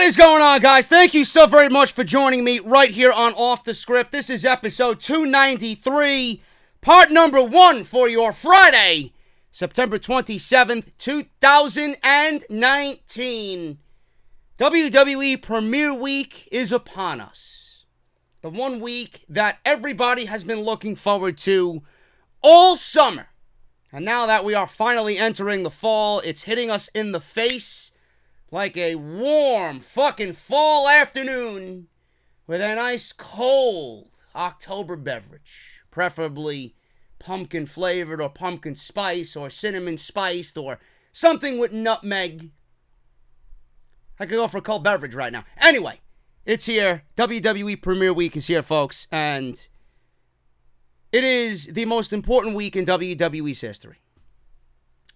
is going on, guys? Thank you so very much for joining me right here on Off the Script. This is episode 293, part number 1 for your Friday, September 27th, 2019. WWE Premiere Week is upon us. The 1 week that everybody has been looking forward to all summer. And now that we are finally entering the fall, it's hitting us in the face like a warm fucking fall afternoon with a nice cold October beverage. Preferably pumpkin flavored or pumpkin spice or cinnamon spiced or something with nutmeg. I could go for a cold beverage right now. Anyway, it's here. WWE Premiere Week is here, folks. And it is the most important week in WWE's history.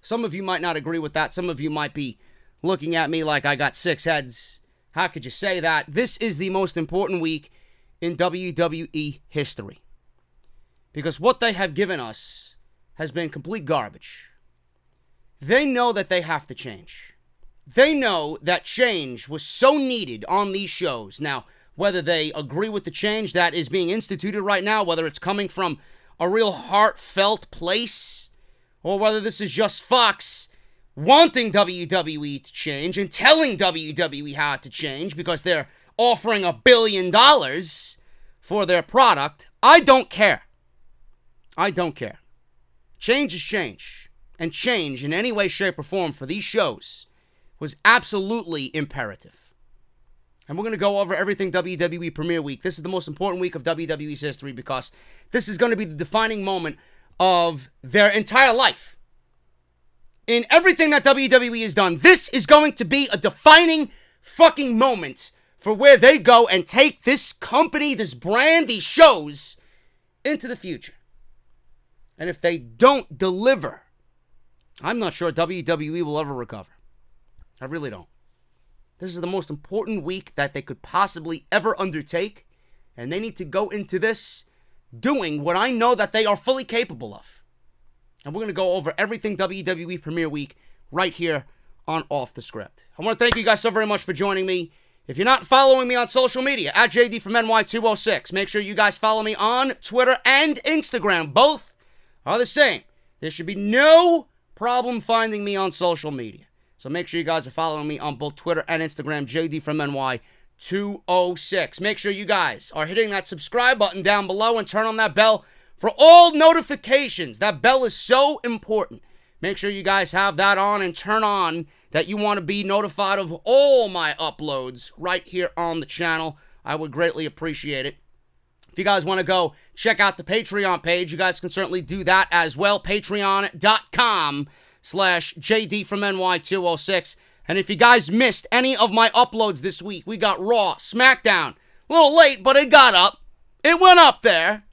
Some of you might not agree with that. Some of you might be looking at me like I got 6 heads. How could you say that? This is the most important week in WWE history. Because what they have given us has been complete garbage. They know that they have to change. They know that change was so needed on these shows. Now, whether they agree with the change that is being instituted right now, whether it's coming from a real heartfelt place, or whether this is just Fox wanting WWE to change and telling WWE how to change because they're offering $1 billion for their product, I don't care. I don't care. Change is change. And change in any way, shape, or form for these shows was absolutely imperative. And we're going to go over everything WWE Premiere Week. This is the most important week of WWE's history because this is going to be the defining moment of their entire life. In everything that WWE has done, this is going to be a defining fucking moment for where they go and take this company, this brand, these shows into the future. And if they don't deliver, I'm not sure WWE will ever recover. I really don't. This is the most important week that they could possibly ever undertake, and they need to go into this doing what I know that they are fully capable of. And we're going to go over everything WWE Premiere Week right here on Off the Script. I want to thank you guys so very much for joining me. If you're not following me on social media, at JD from NY206, make sure you guys follow me on Twitter and Instagram. Both are the same. There should be no problem finding me on social media. So make sure you guys are following me on both Twitter and Instagram, JD from NY206. Make sure you guys are hitting that subscribe button down below and turn on that bell for all notifications. That bell is so important. Make sure you guys have that on and turn on that you want to be notified of all my uploads right here on the channel. I would greatly appreciate it. If you guys want to go check out the Patreon page, you guys can certainly do that as well. Patreon.com/JD from NY206. And if you guys missed any of my uploads this week, we got Raw, Smackdown. A little late, but it got up. It went up there.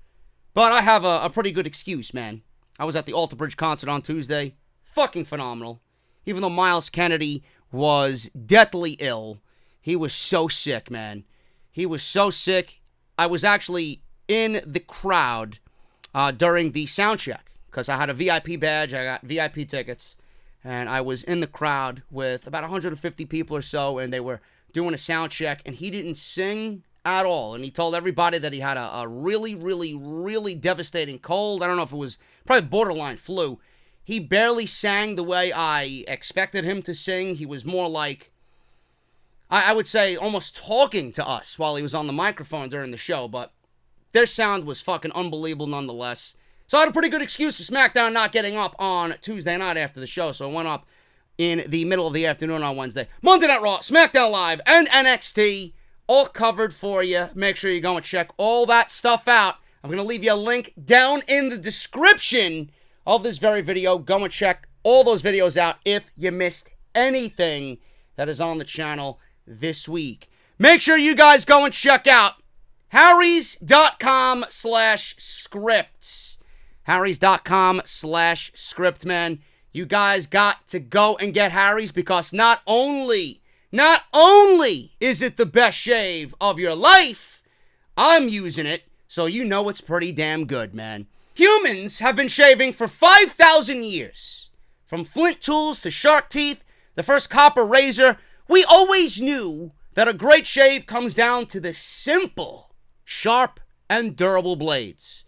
But I have a pretty good excuse, man. I was at the Alter Bridge concert on Tuesday. Fucking phenomenal. Even though Miles Kennedy was deathly ill, he was so sick, man. He was so sick. I was actually in the crowd during the sound check because I had a VIP badge. I got VIP tickets. And I was in the crowd with about 150 people or so, and they were doing a sound check, and he didn't sing at all. And he told everybody that he had a really, really, really devastating cold. I don't know if it was probably borderline flu. He barely sang the way I expected him to sing. He was more like, I would say, almost talking to us while he was on the microphone during the show. But their sound was fucking unbelievable nonetheless. So I had a pretty good excuse for Smackdown not getting up on Tuesday night after the show. So it went up in the middle of the afternoon on Wednesday. Monday Night Raw, Smackdown Live, and NXT. All covered for you. Make sure you go and check all that stuff out. I'm going to leave you a link down in the description of this very video. Go and check all those videos out if you missed anything that is on the channel this week. Make sure you guys go and check out harrys.com/script. harrys.com/script, man. You guys got to go and get Harry's because not only is it the best shave of your life, I'm using it, so you know it's pretty damn good, man. Humans have been shaving for 5,000 years. From flint tools to shark teeth, the first copper razor, we always knew that a great shave comes down to the simple, sharp, and durable blades.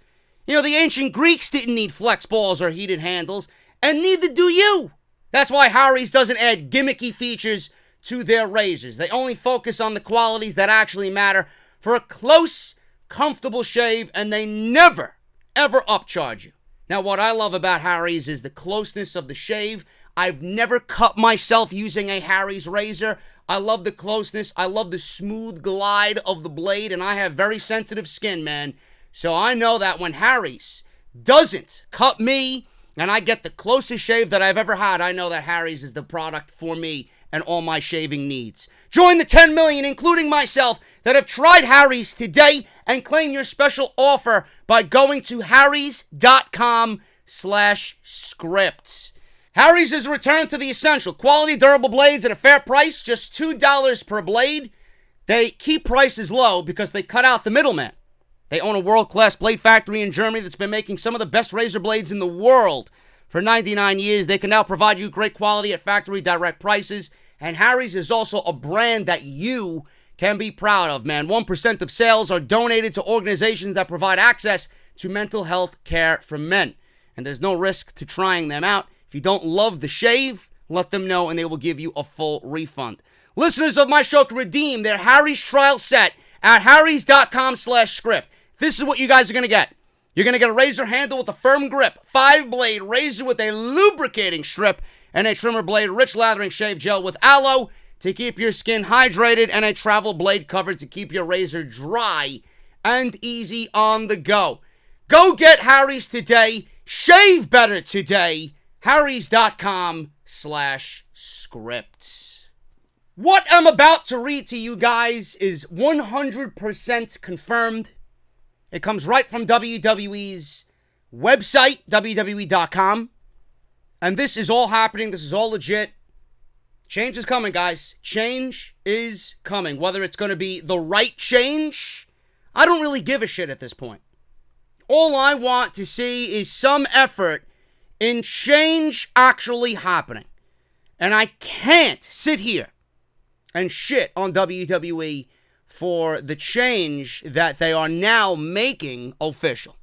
You know, the ancient Greeks didn't need flex balls or heated handles, and neither do you. That's why Harry's doesn't add gimmicky features to their razors. They only focus on the qualities that actually matter for a close, comfortable shave, and they never, ever upcharge you. Now, what I love about Harry's is the closeness of the shave. I've never cut myself using a Harry's razor. I love the closeness. I love the smooth glide of the blade, and I have very sensitive skin, man. So I know that when Harry's doesn't cut me and I get the closest shave that I've ever had, I know that Harry's is the product for me and all my shaving needs. Join the 10 million, including myself, that have tried Harry's today and claim your special offer by going to harrys.com/scripts. Harry's has returned to the essential. Quality, durable blades at a fair price, just $2 per blade. They keep prices low because they cut out the middleman. They own a world-class blade factory in Germany that's been making some of the best razor blades in the world for 99 years. They can now provide you great quality at factory direct prices. And Harry's is also a brand that you can be proud of, man. 1% of sales are donated to organizations that provide access to mental health care for men. And there's no risk to trying them out. If you don't love the shave, let them know and they will give you a full refund. Listeners of my show can redeem their Harry's trial set at harrys.com/script. This is what you guys are going to get. You're going to get a razor handle with a firm grip, 5-blade razor with a lubricating strip, and a trimmer blade, rich lathering shave gel with aloe to keep your skin hydrated, and a travel blade cover to keep your razor dry and easy on the go. Go get Harry's today. Shave better today. harrys.com/script. What I'm about to read to you guys is 100% confirmed. It comes right from WWE's website, WWE.com. And this is all happening. This is all legit. Change is coming, guys. Change is coming. Whether it's going to be the right change, I don't really give a shit at this point. All I want to see is some effort in change actually happening. And I can't sit here and shit on WWE for the change that they are now making official.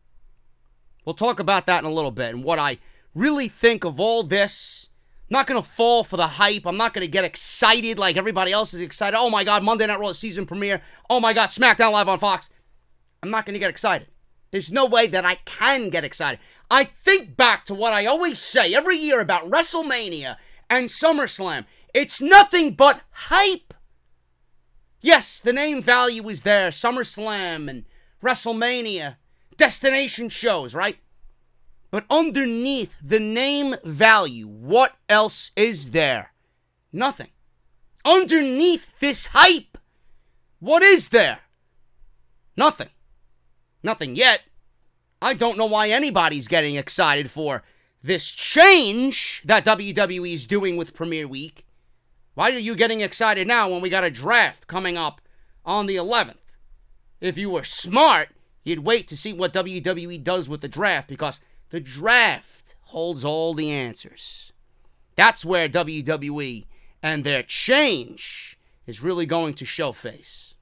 We'll talk about that in a little bit and what I really think of all this. I'm not going to fall for the hype. I'm not going to get excited like everybody else is excited. Oh my God, Monday Night Raw season premiere. Oh my God, Smackdown live on Fox. I'm not going to get excited. There's no way that I can get excited. I think back to what I always say every year about WrestleMania and SummerSlam. It's nothing but hype. Yes, the name value is there. SummerSlam and WrestleMania, destination shows, right? But underneath the name value, what else is there? Nothing. Underneath this hype, what is there? Nothing. Nothing yet. I don't know why anybody's getting excited for this change that WWE is doing with Premiere Week. Why are you getting excited now when we got a draft coming up on the 11th? If you were smart, you'd wait to see what WWE does with the draft, because the draft holds all the answers. That's where WWE and their change is really going to show face.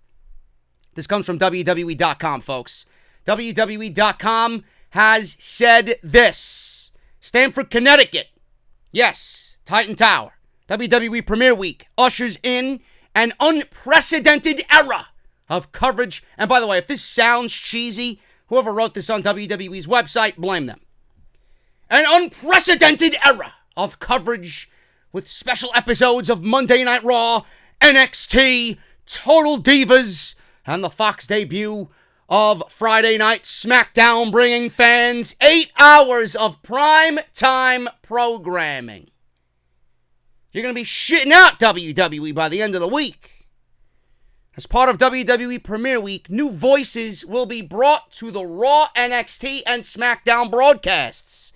This comes from WWE.com, folks. WWE.com has said this. Stamford, Connecticut. Yes, Titan Tower. WWE Premiere Week ushers in an unprecedented era of coverage. And by the way, if this sounds cheesy, whoever wrote this on WWE's website, blame them. An unprecedented era of coverage with special episodes of Monday Night Raw, NXT, Total Divas, and the Fox debut of Friday Night Smackdown, bringing fans 8 hours of prime time programming. You're going to be shitting out WWE by the end of the week. As part of WWE Premiere Week, new voices will be brought to the Raw, NXT, and Smackdown broadcasts.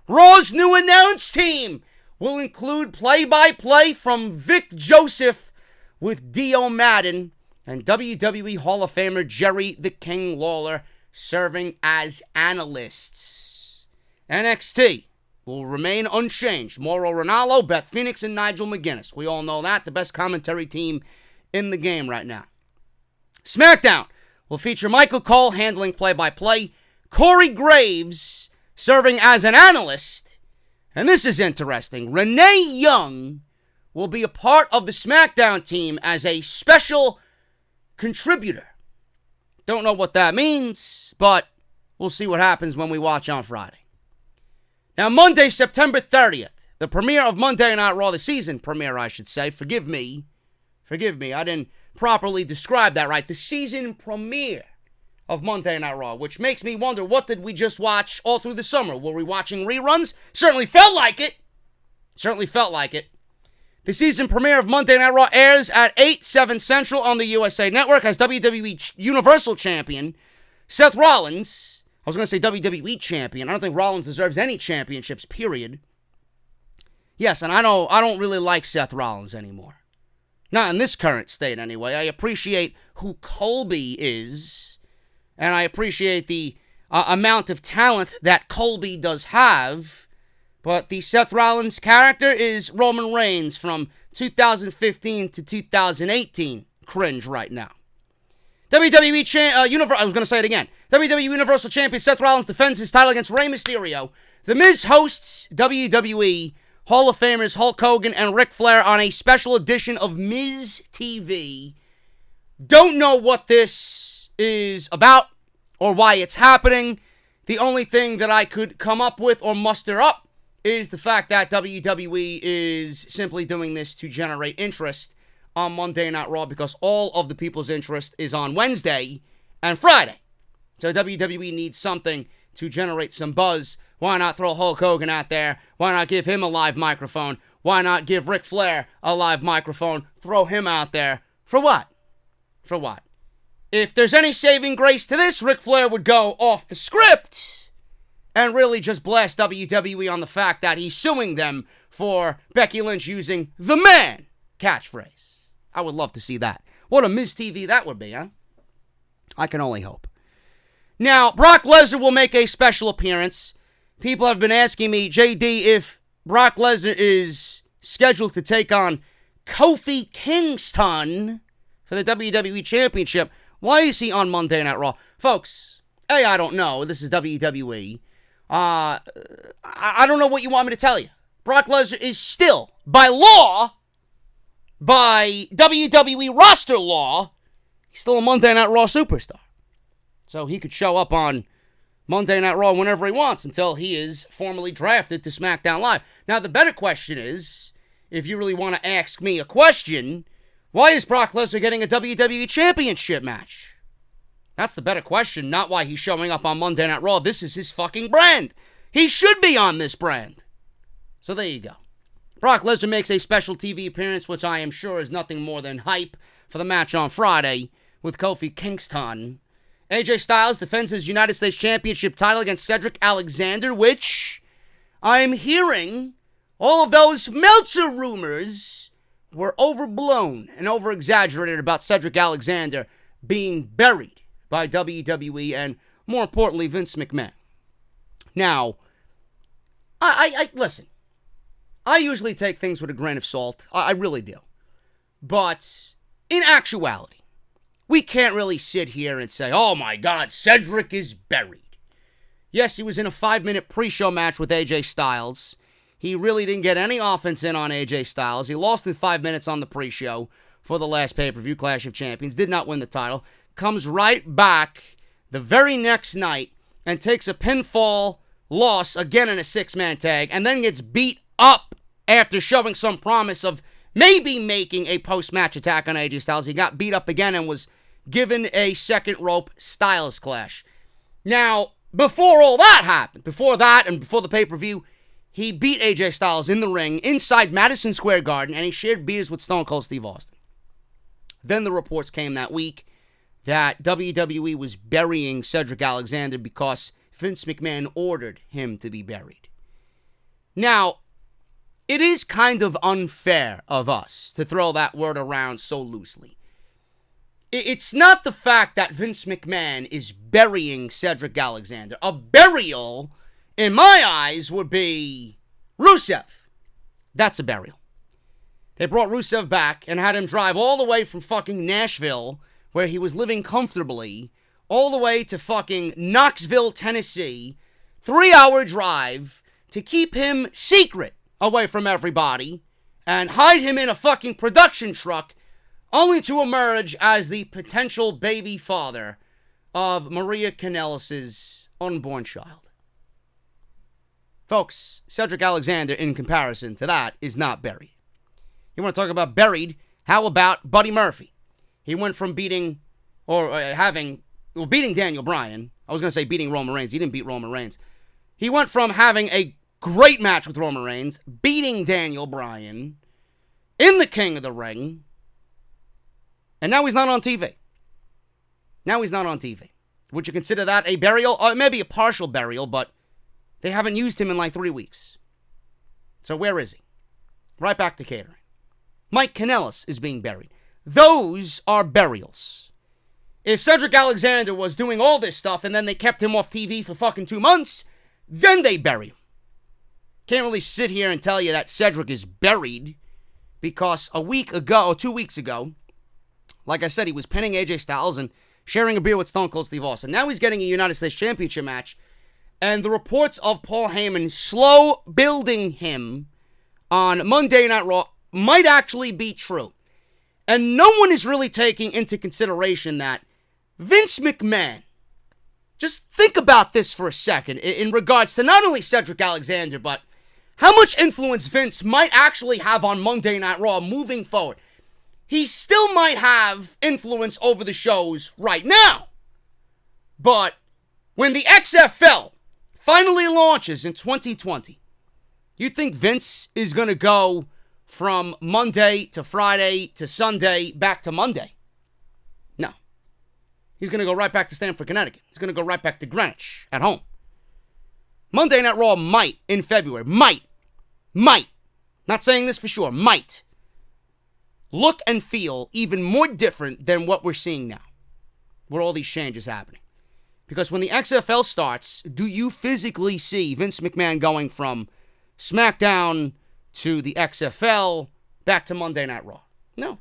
Raw's new announce team will include play-by-play from Vic Joseph with Dio Madden and WWE Hall of Famer Jerry the King Lawler serving as analysts. NXT will remain unchanged. Mauro Ranallo, Beth Phoenix, and Nigel McGuinness. We all know that. The best commentary team in the game right now. Smackdown will feature Michael Cole handling play-by-play, Corey Graves serving as an analyst, and this is interesting, Renee Young will be a part of the Smackdown team as a special contributor. Don't know what that means, but we'll see what happens when we watch on Friday. Now, Monday, September 30th, the premiere of Monday Night Raw, the season premiere, I should say. Forgive me, I didn't properly describe that right. The season premiere of Monday Night Raw, which makes me wonder, what did we just watch all through the summer? Were we watching reruns? Certainly felt like it. The season premiere of Monday Night Raw airs at 8/7 Central on the USA Network as WWE Universal Champion Seth Rollins, I was going to say WWE Champion. I don't think Rollins deserves any championships, period. Yes, and I don't really like Seth Rollins anymore. Not in this current state, anyway. I appreciate who Colby is, and I appreciate the amount of talent that Colby does have, but the Seth Rollins character is Roman Reigns from 2015 to 2018 cringe right now. WWE Universal Champion Seth Rollins defends his title against Rey Mysterio. The Miz hosts WWE Hall of Famers Hulk Hogan and Ric Flair on a special edition of Miz TV. Don't know what this is about or why it's happening. The only thing that I could come up with or muster up is the fact that WWE is simply doing this to generate interest on Monday Night Raw because all of the people's interest is on Wednesday and Friday. So WWE needs something to generate some buzz. Why not throw Hulk Hogan out there? Why not give him a live microphone? Why not give Ric Flair a live microphone? Throw him out there. For what? If there's any saving grace to this, Ric Flair would go off the script and really just blast WWE on the fact that he's suing them for Becky Lynch using the man catchphrase. I would love to see that. What a Miz TV that would be, huh? I can only hope. Now, Brock Lesnar will make a special appearance. People have been asking me, JD, if Brock Lesnar is scheduled to take on Kofi Kingston for the WWE Championship. Why is he on Monday Night Raw? Folks, I don't know. This is WWE. I don't know what you want me to tell you. Brock Lesnar is still, by law, by WWE roster law, he's still a Monday Night Raw superstar. So he could show up on Monday Night Raw whenever he wants until he is formally drafted to SmackDown Live. Now, the better question is, if you really want to ask me a question, why is Brock Lesnar getting a WWE Championship match? That's the better question, not why he's showing up on Monday Night Raw. This is his fucking brand. He should be on this brand. So there you go. Brock Lesnar makes a special TV appearance, which I am sure is nothing more than hype for the match on Friday with Kofi Kingston. AJ Styles defends his United States Championship title against Cedric Alexander, which I'm hearing all of those Meltzer rumors were overblown and over-exaggerated about Cedric Alexander being buried by WWE and, more importantly, Vince McMahon. Now, I listen, I usually take things with a grain of salt. I really do. But in actuality, we can't really sit here and say, oh my God, Cedric is buried. Yes, he was in a 5-minute pre-show match with AJ Styles. He really didn't get any offense in on AJ Styles. He lost in 5 minutes on the pre-show for the last pay-per-view, Clash of Champions. Did not win the title. Comes right back the very next night and takes a pinfall loss again in a 6-man tag and then gets beat up after showing some promise of maybe making a post-match attack on AJ Styles. He got beat up again and was given a second rope Styles clash. Now, before all that happened, before that and before the pay-per-view, he beat AJ Styles in the ring inside Madison Square Garden, and he shared beers with Stone Cold Steve Austin. Then the reports came that week that WWE was burying Cedric Alexander because Vince McMahon ordered him to be buried. Now, it is kind of unfair of us to throw that word around so loosely. It's not the fact that Vince McMahon is burying Cedric Alexander. A burial, in my eyes, would be Rusev. That's a burial. They brought Rusev back and had him drive all the way from fucking Nashville, where he was living comfortably, all the way to fucking Knoxville, Tennessee, 3-hour drive to keep him secret away from everybody and hide him in a fucking production truck, only to emerge as the potential baby father of Maria Kanellis' unborn child. Folks, Cedric Alexander, in comparison to that, is not buried. You want to talk about buried? How about Buddy Murphy? He went from beating Daniel Bryan. I was going to say beating Roman Reigns. He didn't beat Roman Reigns. He went from having a great match with Roman Reigns, beating Daniel Bryan in the King of the Ring, and now he's not on TV. Now he's not on TV. Would you consider that a burial? Or maybe a partial burial, but they haven't used him in like 3 weeks. So where is he? Right back to catering. Mike Kanellis is being buried. Those are burials. If Cedric Alexander was doing all this stuff and then they kept him off TV for fucking 2 months, then they bury him. Can't really sit here and tell you that Cedric is buried because a week ago, or 2 weeks ago, like I said, he was pinning AJ Styles and sharing a beer with Stone Cold Steve Austin. Now he's getting a United States Championship match, and the reports of Paul Heyman slow building him on Monday Night Raw might actually be true. And no one is really taking into consideration that Vince McMahon, just think about this for a second in regards to not only Cedric Alexander, but how much influence Vince might actually have on Monday Night Raw moving forward. He still might have influence over the shows right now. But when the XFL finally launches in 2020, you think Vince is going to go from Monday to Friday to Sunday back to Monday? No. He's going to go right back to Stamford, Connecticut. He's going to go right back to Greenwich at home. Monday Night Raw might, in February, might, not saying this for sure, might look and feel even more different than what we're seeing now, with all these changes happening. Because when the XFL starts, do you physically see Vince McMahon going from Smackdown to the XFL back to Monday Night Raw? No.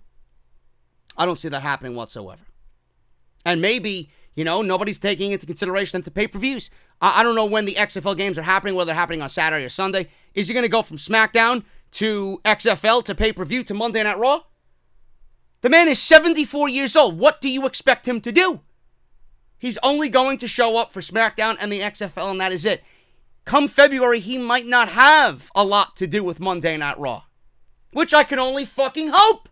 I don't see that happening whatsoever. And maybe, nobody's taking into consideration the pay-per-views. I don't know when the XFL games are happening, whether they're happening on Saturday or Sunday. Is he going to go from Smackdown to XFL to pay-per-view to Monday Night Raw? The man is 74 years old. What do you expect him to do? He's only going to show up for SmackDown and the XFL, and that is it. Come February, he might not have a lot to do with Monday Night Raw, which I can only fucking hope.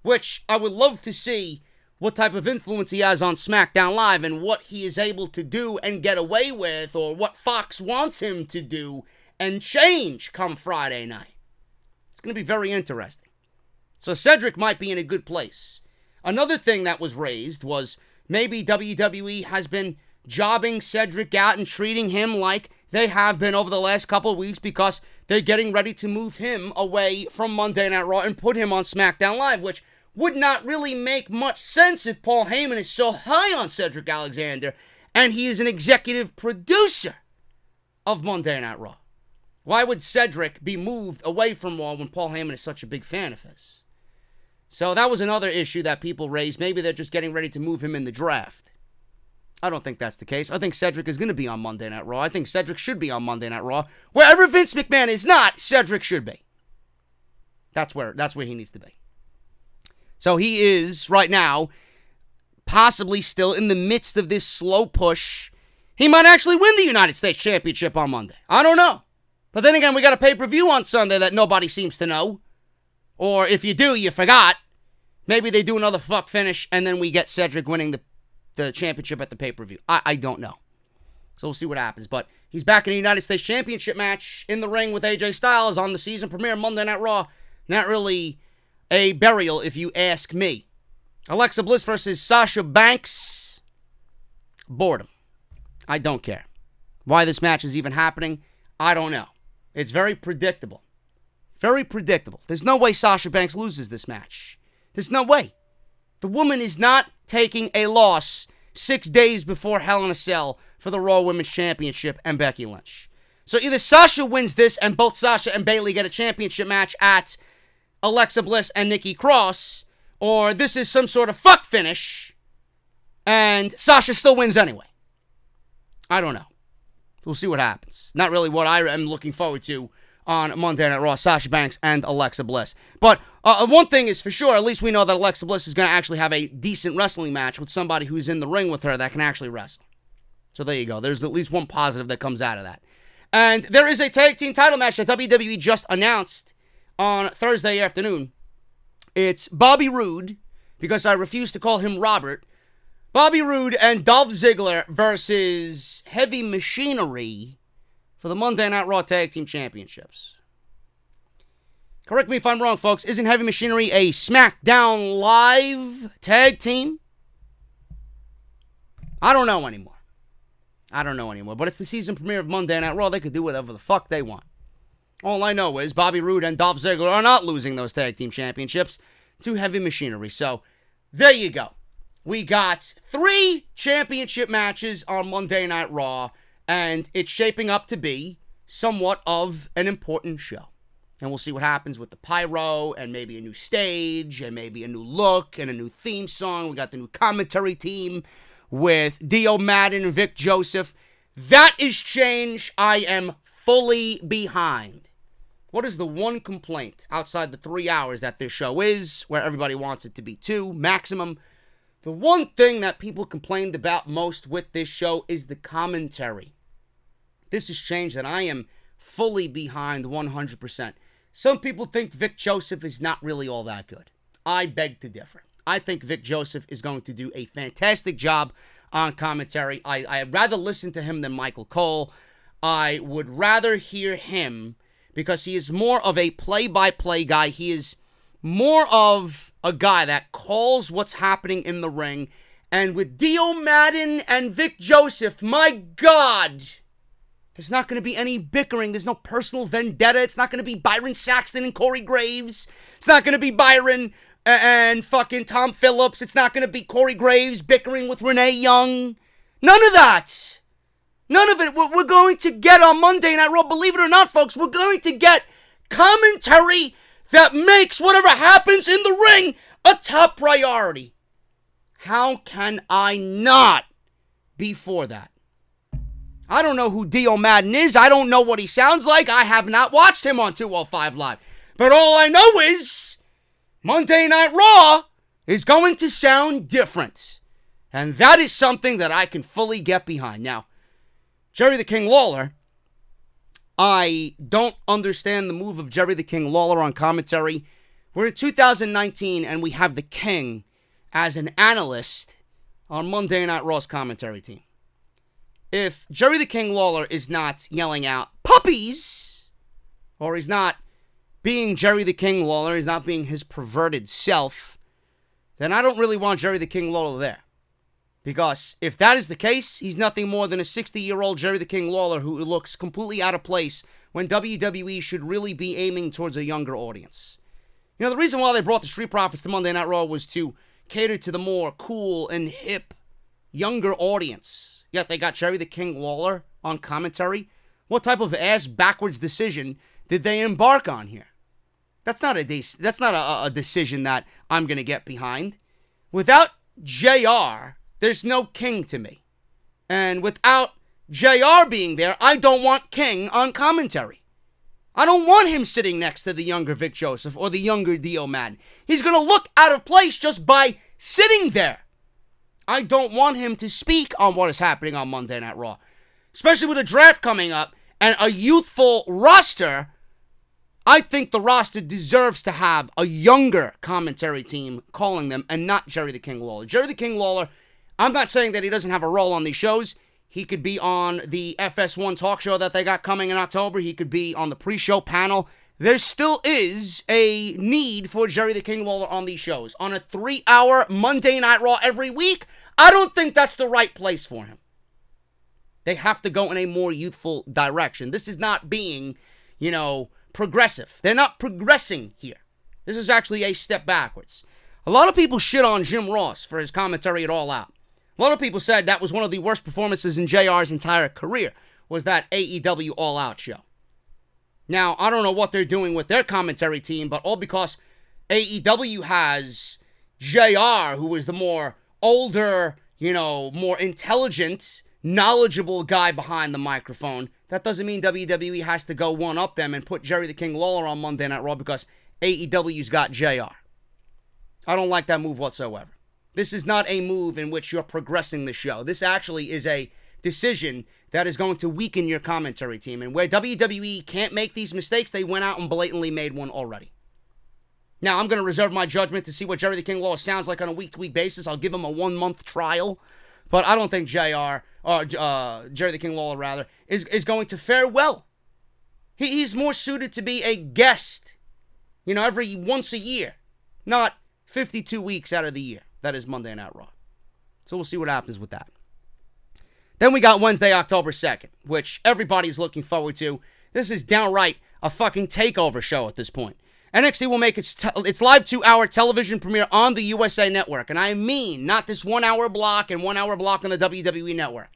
Which I would love to see what type of influence he has on SmackDown Live and what he is able to do and get away with, or what Fox wants him to do and change come Friday night. It's going to be very interesting. So Cedric might be in a good place. Another thing that was raised was maybe WWE has been jobbing Cedric out and treating him like they have been over the last couple of weeks because they're getting ready to move him away from Monday Night Raw and put him on SmackDown Live, which would not really make much sense if Paul Heyman is so high on Cedric Alexander and he is an executive producer of Monday Night Raw. Why would Cedric be moved away from Raw when Paul Heyman is such a big fan of his? So that was another issue that people raised. Maybe they're just getting ready to move him in the draft. I don't think that's the case. I think Cedric is going to be on Monday Night Raw. I think Cedric should be on Monday Night Raw. Wherever Vince McMahon is not, Cedric should be. That's where he needs to be. So he is, right now, possibly still in the midst of this slow push. He might actually win the United States Championship on Monday. I don't know. But then again, we got a pay-per-view on Sunday that nobody seems to know. Or if you do, you forgot. Maybe they do another fuck finish, and then we get Cedric winning the championship at the pay-per-view. I don't know. So we'll see what happens. But he's back in a United States Championship match in the ring with AJ Styles on the season premiere Monday Night Raw. Not really a burial, if you ask me. Alexa Bliss versus Sasha Banks. Boredom. I don't care. Why this match is even happening, I don't know. It's very predictable. Very predictable. There's no way Sasha Banks loses this match. There's no way. The woman is not taking a loss 6 days before Hell in a Cell for the Raw Women's Championship and Becky Lynch. So either Sasha wins this and both Sasha and Bayley get a championship match at Alexa Bliss and Nikki Cross, or this is some sort of fuck finish and Sasha still wins anyway. I don't know. We'll see what happens. Not really what I am looking forward to on Monday Night Raw, Sasha Banks and Alexa Bliss. But one thing is for sure, at least we know that Alexa Bliss is going to actually have a decent wrestling match with somebody who's in the ring with her that can actually wrestle. So there you go. There's at least one positive that comes out of that. And there is a tag team title match that WWE just announced on Thursday afternoon. It's Bobby Roode, because I refuse to call him Robert. Bobby Roode and Dolph Ziggler versus Heavy Machinery for the Monday Night Raw Tag Team Championships. Correct me if I'm wrong, folks. Isn't Heavy Machinery a Smackdown Live tag team? I don't know anymore. But it's the season premiere of Monday Night Raw. They could do whatever the fuck they want. All I know is Bobby Roode and Dolph Ziggler are not losing those tag team championships to Heavy Machinery. So, there you go. We got 3 championship matches on Monday Night Raw, and it's shaping up to be somewhat of an important show. And we'll see what happens with the pyro, and maybe a new stage, and maybe a new look, and a new theme song. We got the new commentary team with Dio Madden and Vic Joseph. That is change I am fully behind. What is the one complaint outside the 3 hours that this show is, where everybody wants it to be 2 maximum? The one thing that people complained about most with this show is the commentary. This is change that I am fully behind 100%. Some people think Vic Joseph is not really all that good. I beg to differ. I think Vic Joseph is going to do a fantastic job on commentary. I'd rather listen to him than Michael Cole. I would rather hear him because he is more of a play-by-play guy. He is more of a guy that calls what's happening in the ring. And with Dio Madden and Vic Joseph, my God, there's not going to be any bickering. There's no personal vendetta. It's not going to be Byron Saxton and Corey Graves. It's not going to be Byron and fucking Tom Phillips. It's not going to be Corey Graves bickering with Renee Young. None of that. None of it. We're going to get on Monday Night Raw, believe it or not, folks, we're going to get commentary that makes whatever happens in the ring a top priority. How can I not be for that? I don't know who Dio Madden is. I don't know what he sounds like. I have not watched him on 205 Live. But all I know is Monday Night Raw is going to sound different. And that is something that I can fully get behind. Now, Jerry the King Lawler, I don't understand the move of Jerry the King Lawler on commentary. We're in 2019 and we have the King as an analyst on Monday Night Raw's commentary team. If Jerry the King Lawler is not yelling out puppies, or he's not being Jerry the King Lawler, he's not being his perverted self, then I don't really want Jerry the King Lawler there. Because if that is the case, he's nothing more than a 60-year-old Jerry the King Lawler who looks completely out of place when WWE should really be aiming towards a younger audience. You know, the reason why they brought the Street Profits to Monday Night Raw was to cater to the more cool and hip, younger audience. Yet they got Jerry the King Lawler on commentary. What type of ass-backwards decision did they embark on here? That's not a decision that I'm going to get behind. Without JR, there's no King to me. And without JR being there, I don't want King on commentary. I don't want him sitting next to the younger Vic Joseph or the younger Dio Madden. He's going to look out of place just by sitting there. I don't want him to speak on what is happening on Monday Night Raw. Especially with a draft coming up and a youthful roster. I think the roster deserves to have a younger commentary team calling them and not Jerry the King Lawler. Jerry the King Lawler, I'm not saying that he doesn't have a role on these shows. He could be on the FS1 talk show that they got coming in October. He could be on the pre-show panel. There still is a need for Jerry the King Lawler on these shows. On a 3-hour Monday Night Raw every week, I don't think that's the right place for him. They have to go in a more youthful direction. This is not being, progressive. They're not progressing here. This is actually a step backwards. A lot of people shit on Jim Ross for his commentary at All Out. A lot of people said that was one of the worst performances in JR's entire career, was that AEW All Out show. Now, I don't know what they're doing with their commentary team, but all because AEW has JR, who is the more older, more intelligent, knowledgeable guy behind the microphone. That doesn't mean WWE has to go one-up them and put Jerry the King Lawler on Monday Night Raw because AEW's got JR. I don't like that move whatsoever. This is not a move in which you're progressing the show. This actually is a decision that is going to weaken your commentary team. And where WWE can't make these mistakes, they went out and blatantly made one already. Now, I'm going to reserve my judgment to see what Jerry the King Lawler sounds like on a week-to-week basis. I'll give him a 1-month trial. But I don't think Jerry the King Lawler, rather, is going to fare well. He's more suited to be a guest, every once a year, not 52 weeks out of the year. That is Monday Night Raw. So we'll see what happens with that. Then we got Wednesday, October 2nd, which everybody's looking forward to. This is downright a fucking takeover show at this point. NXT will make its live 2-hour television premiere on the USA Network. And I mean, not this 1-hour block and 1-hour block on the WWE Network.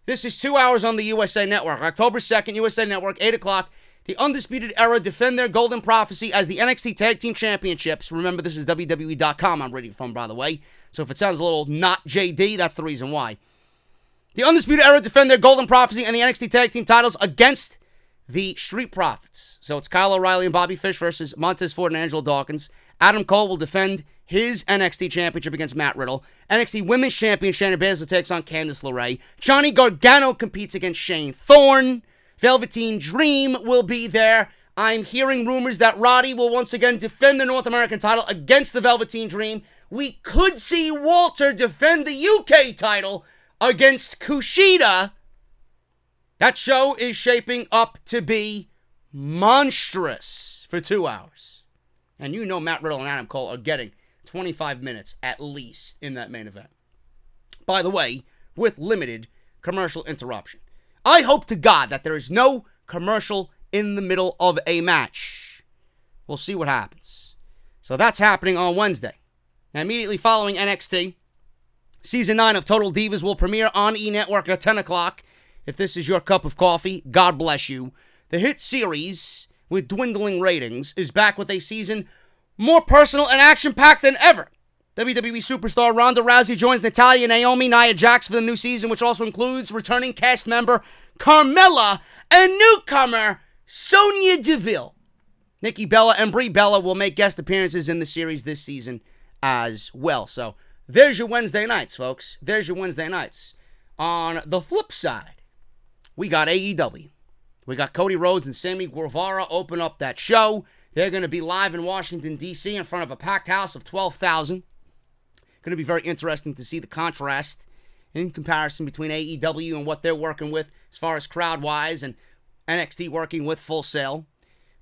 This is 2 hours on the USA Network. October 2nd, USA Network, 8 o'clock. The Undisputed Era defend their golden prophecy as the NXT Tag Team Championships. Remember, this is WWE.com I'm reading from, by the way. So if it sounds a little not JD, that's the reason why. The Undisputed Era defend their golden prophecy and the NXT Tag Team titles against the Street Profits. So it's Kyle O'Reilly and Bobby Fish versus Montez Ford and Angelo Dawkins. Adam Cole will defend his NXT Championship against Matt Riddle. NXT Women's Champion Shayna Baszler takes on Candice LeRae. Johnny Gargano competes against Shane Thorne. Velveteen Dream will be there. I'm hearing rumors that Roddy will once again defend the North American title against the Velveteen Dream. We could see Walter defend the UK title against Kushida. That show is shaping up to be monstrous for 2 hours. And Matt Riddle and Adam Cole are getting 25 minutes at least in that main event. By the way, with limited commercial interruption. I hope to God that there is no commercial in the middle of a match. We'll see what happens. So that's happening on Wednesday. Now, immediately following NXT, Season 9 of Total Divas will premiere on E! Network at 10 o'clock. If this is your cup of coffee, God bless you. The hit series, with dwindling ratings, is back with a season more personal and action-packed than ever. WWE superstar Ronda Rousey joins Natalya, Naomi, Nia Jax for the new season, which also includes returning cast member Carmella and newcomer Sonya Deville. Nikki Bella and Brie Bella will make guest appearances in the series this season as well. So there's your Wednesday nights, folks. There's your Wednesday nights. On the flip side, we got AEW. We got Cody Rhodes and Sammy Guevara open up that show. They're going to be live in Washington, D.C. in front of a packed house of 12,000. Going to be very interesting to see the contrast in comparison between AEW and what they're working with as far as crowd-wise and NXT working with Full Sail.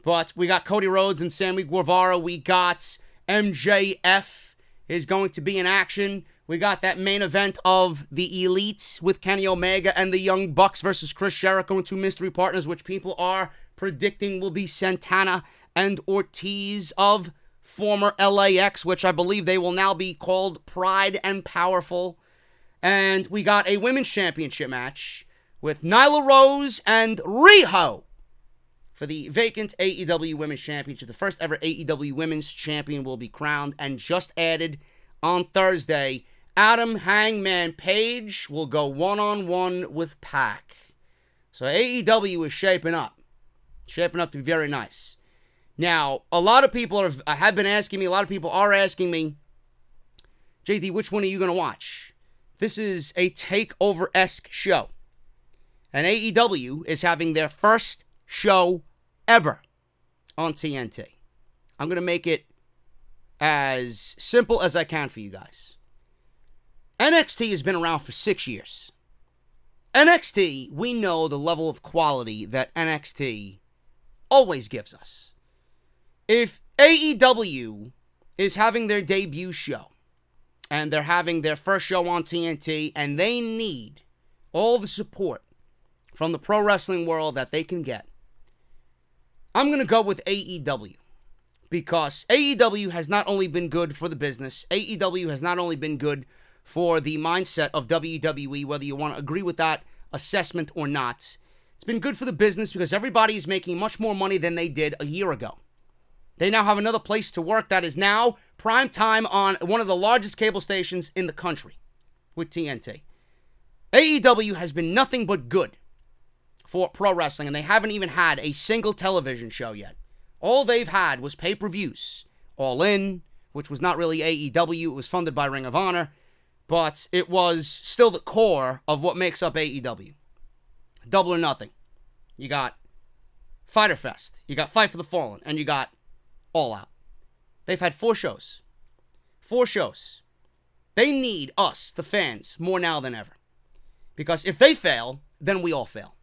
But we got Cody Rhodes and Sammy Guevara. We got MJF is going to be in action. We got that main event of the Elite with Kenny Omega and the Young Bucks versus Chris Jericho and two mystery partners, which people are predicting will be Santana and Ortiz of former LAX, which I believe they will now be called Pride and Powerful. And we got a women's championship match with Nyla Rose and Riho for the vacant AEW Women's Championship. The first ever AEW Women's Champion will be crowned, and just added on Thursday, Adam Hangman Page will go one-on-one with Pac. So AEW is shaping up to be very nice. Now, a lot of people have been asking me, a lot of people are asking me, JD, which one are you going to watch? This is a takeover-esque show. And AEW is having their first show ever on TNT. I'm going to make it as simple as I can for you guys. NXT has been around for 6 years. NXT, we know the level of quality that NXT always gives us. If AEW is having their debut show, and they're having their first show on TNT, and they need all the support from the pro wrestling world that they can get, I'm going to go with AEW. Because AEW has not only been good for the business, AEW has not only been good for the mindset of WWE, whether you want to agree with that assessment or not. It's been good for the business because everybody is making much more money than they did a year ago. They now have another place to work that is now prime time on one of the largest cable stations in the country with TNT. AEW has been nothing but good for pro wrestling, and they haven't even had a single television show yet. All they've had was pay-per-views. All In, which was not really AEW. It was funded by Ring of Honor, but it was still the core of what makes up AEW. Double or Nothing. You got Fyter Fest. You got Fight for the Fallen. And you got All Out. They've had 4 shows. 4 shows. They need us, the fans, more now than ever. Because if they fail, then we all fail.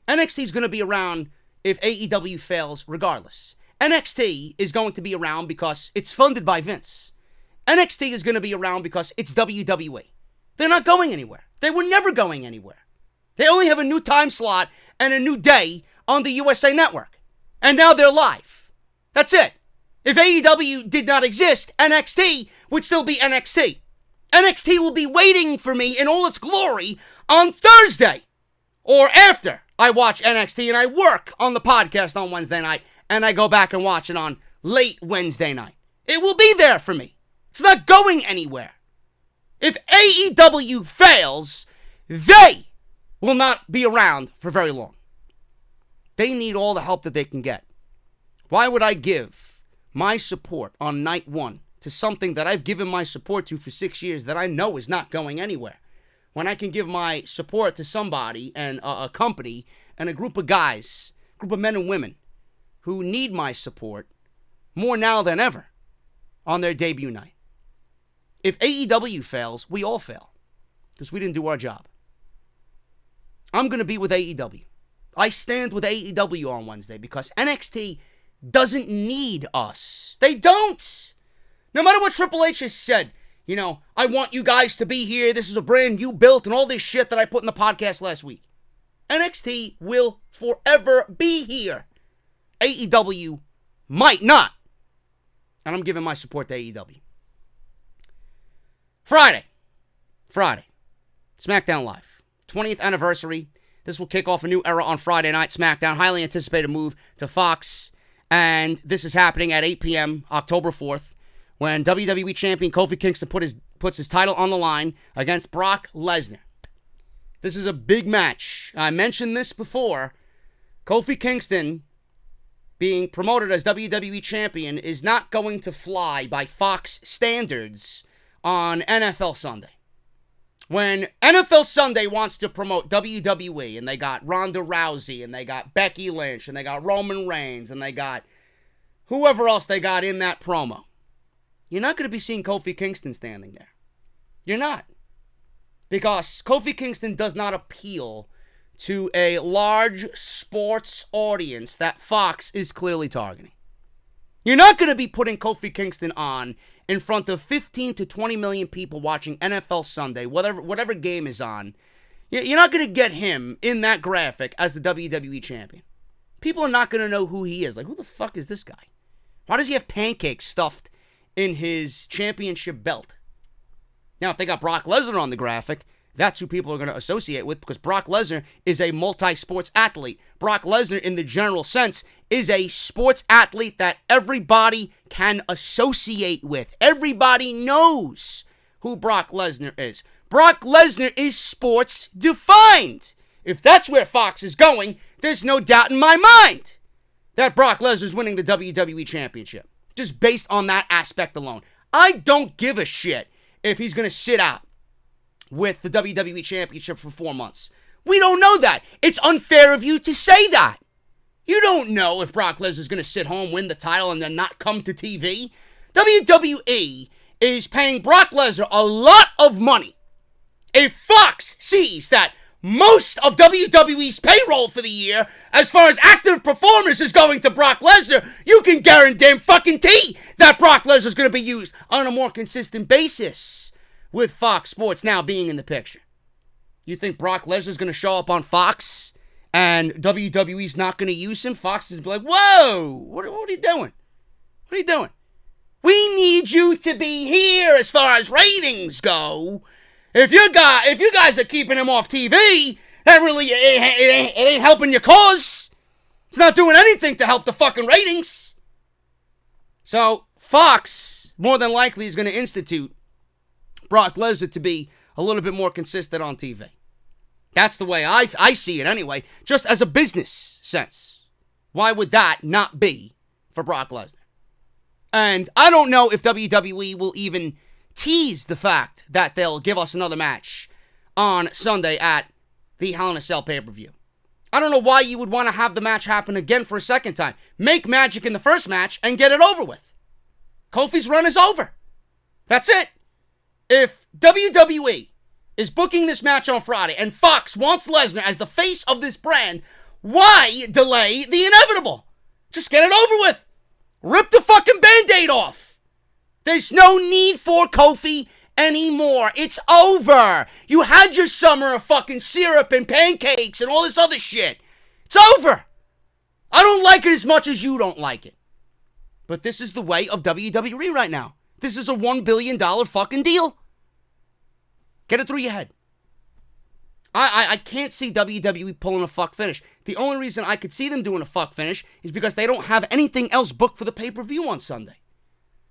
NXT is going to be around if AEW fails regardless. NXT is going to be around because it's funded by Vince. NXT is going to be around because it's WWE. They're not going anywhere. They were never going anywhere. They only have a new time slot and a new day on the USA Network. And now they're live. That's it. If AEW did not exist, NXT would still be NXT. NXT will be waiting for me in all its glory on Thursday or after I watch NXT and I work on the podcast on Wednesday night and I go back and watch it on late Wednesday night. It will be there for me. It's not going anywhere. If AEW fails, they will not be around for very long. They need all the help that they can get. Why would I give my support on night 1 to something that I've given my support to for 6 years that I know is not going anywhere, when I can give my support to somebody and a company and a group of guys, a group of men and women who need my support more now than ever on their debut night? If AEW fails, we all fail because we didn't do our job. I'm going to be with AEW. I stand with AEW on Wednesday because NXT doesn't need us. They don't. No matter what Triple H has said, you know, I want you guys to be here. This is a brand you built and all this shit that I put in the podcast last week. NXT will forever be here. AEW might not. And I'm giving my support to AEW. Friday. Smackdown Live. 20th anniversary. This will kick off a new era on Friday night. Smackdown. Highly anticipated move to Fox. And this is happening at 8 p.m. October 4th. When WWE Champion Kofi Kingston puts his title on the line against Brock Lesnar. This is a big match. I mentioned this before. Kofi Kingston being promoted as WWE Champion is not going to fly by Fox standards on NFL Sunday. When NFL Sunday wants to promote WWE, and they got Ronda Rousey, and they got Becky Lynch, and they got Roman Reigns, and they got whoever else they got in that promo, you're not going to be seeing Kofi Kingston standing there. You're not. Because Kofi Kingston does not appeal to a large sports audience that Fox is clearly targeting. You're not going to be putting Kofi Kingston on in front of 15 to 20 million people watching NFL Sunday, whatever game is on. You're not going to get him in that graphic as the WWE Champion. People are not going to know who he is. Like, who the fuck is this guy? Why does he have pancakes stuffed in his championship belt? Now, if they got Brock Lesnar on the graphic, that's who people are going to associate with, because Brock Lesnar is a multi-sports athlete. Brock Lesnar, in the general sense, is a sports athlete that everybody can associate with. Everybody knows who Brock Lesnar is. Brock Lesnar is sports defined. If that's where Fox is going, there's no doubt in my mind that Brock Lesnar is winning the WWE Championship, just based on that aspect alone. I don't give a shit if he's going to sit out with the WWE Championship for 4 months. We don't know that. It's unfair of you to say that. You don't know if Brock Lesnar is going to sit home, win the title, and then not come to TV. WWE is paying Brock Lesnar a lot of money. If Fox sees that most of WWE's payroll for the year, as far as active performers, is going to Brock Lesnar, you can guarantee fucking that Brock Lesnar is going to be used on a more consistent basis with Fox Sports now being in the picture. You think Brock Lesnar is going to show up on Fox and WWE's not going to use him? Fox is going to be like, whoa, what are you doing? What are you doing? We need you to be here as far as ratings go. If you guys are keeping him off TV, that really it ain't helping your cause. It's not doing anything to help the fucking ratings. So Fox, more than likely, is going to institute Brock Lesnar to be a little bit more consistent on TV. That's the way I see it anyway, just as a business sense. Why would that not be for Brock Lesnar? And I don't know if WWE will even tease the fact that they'll give us another match on Sunday at the Hell in a Cell pay-per-view. I don't know why you would want to have the match happen again for a second time. Make magic in the first match and get it over with. Kofi's run is over. That's it. If WWE is booking this match on Friday and Fox wants Lesnar as the face of this brand, why delay the inevitable? Just get it over with. Rip the fucking Band-Aid off. There's no need for Kofi anymore. It's over. You had your summer of fucking syrup and pancakes and all this other shit. It's over. I don't like it as much as you don't like it. But this is the way of WWE right now. This is a $1 billion fucking deal. Get it through your head. I can't see WWE pulling a fuck finish. The only reason I could see them doing a fuck finish is because they don't have anything else booked for the pay-per-view on Sunday.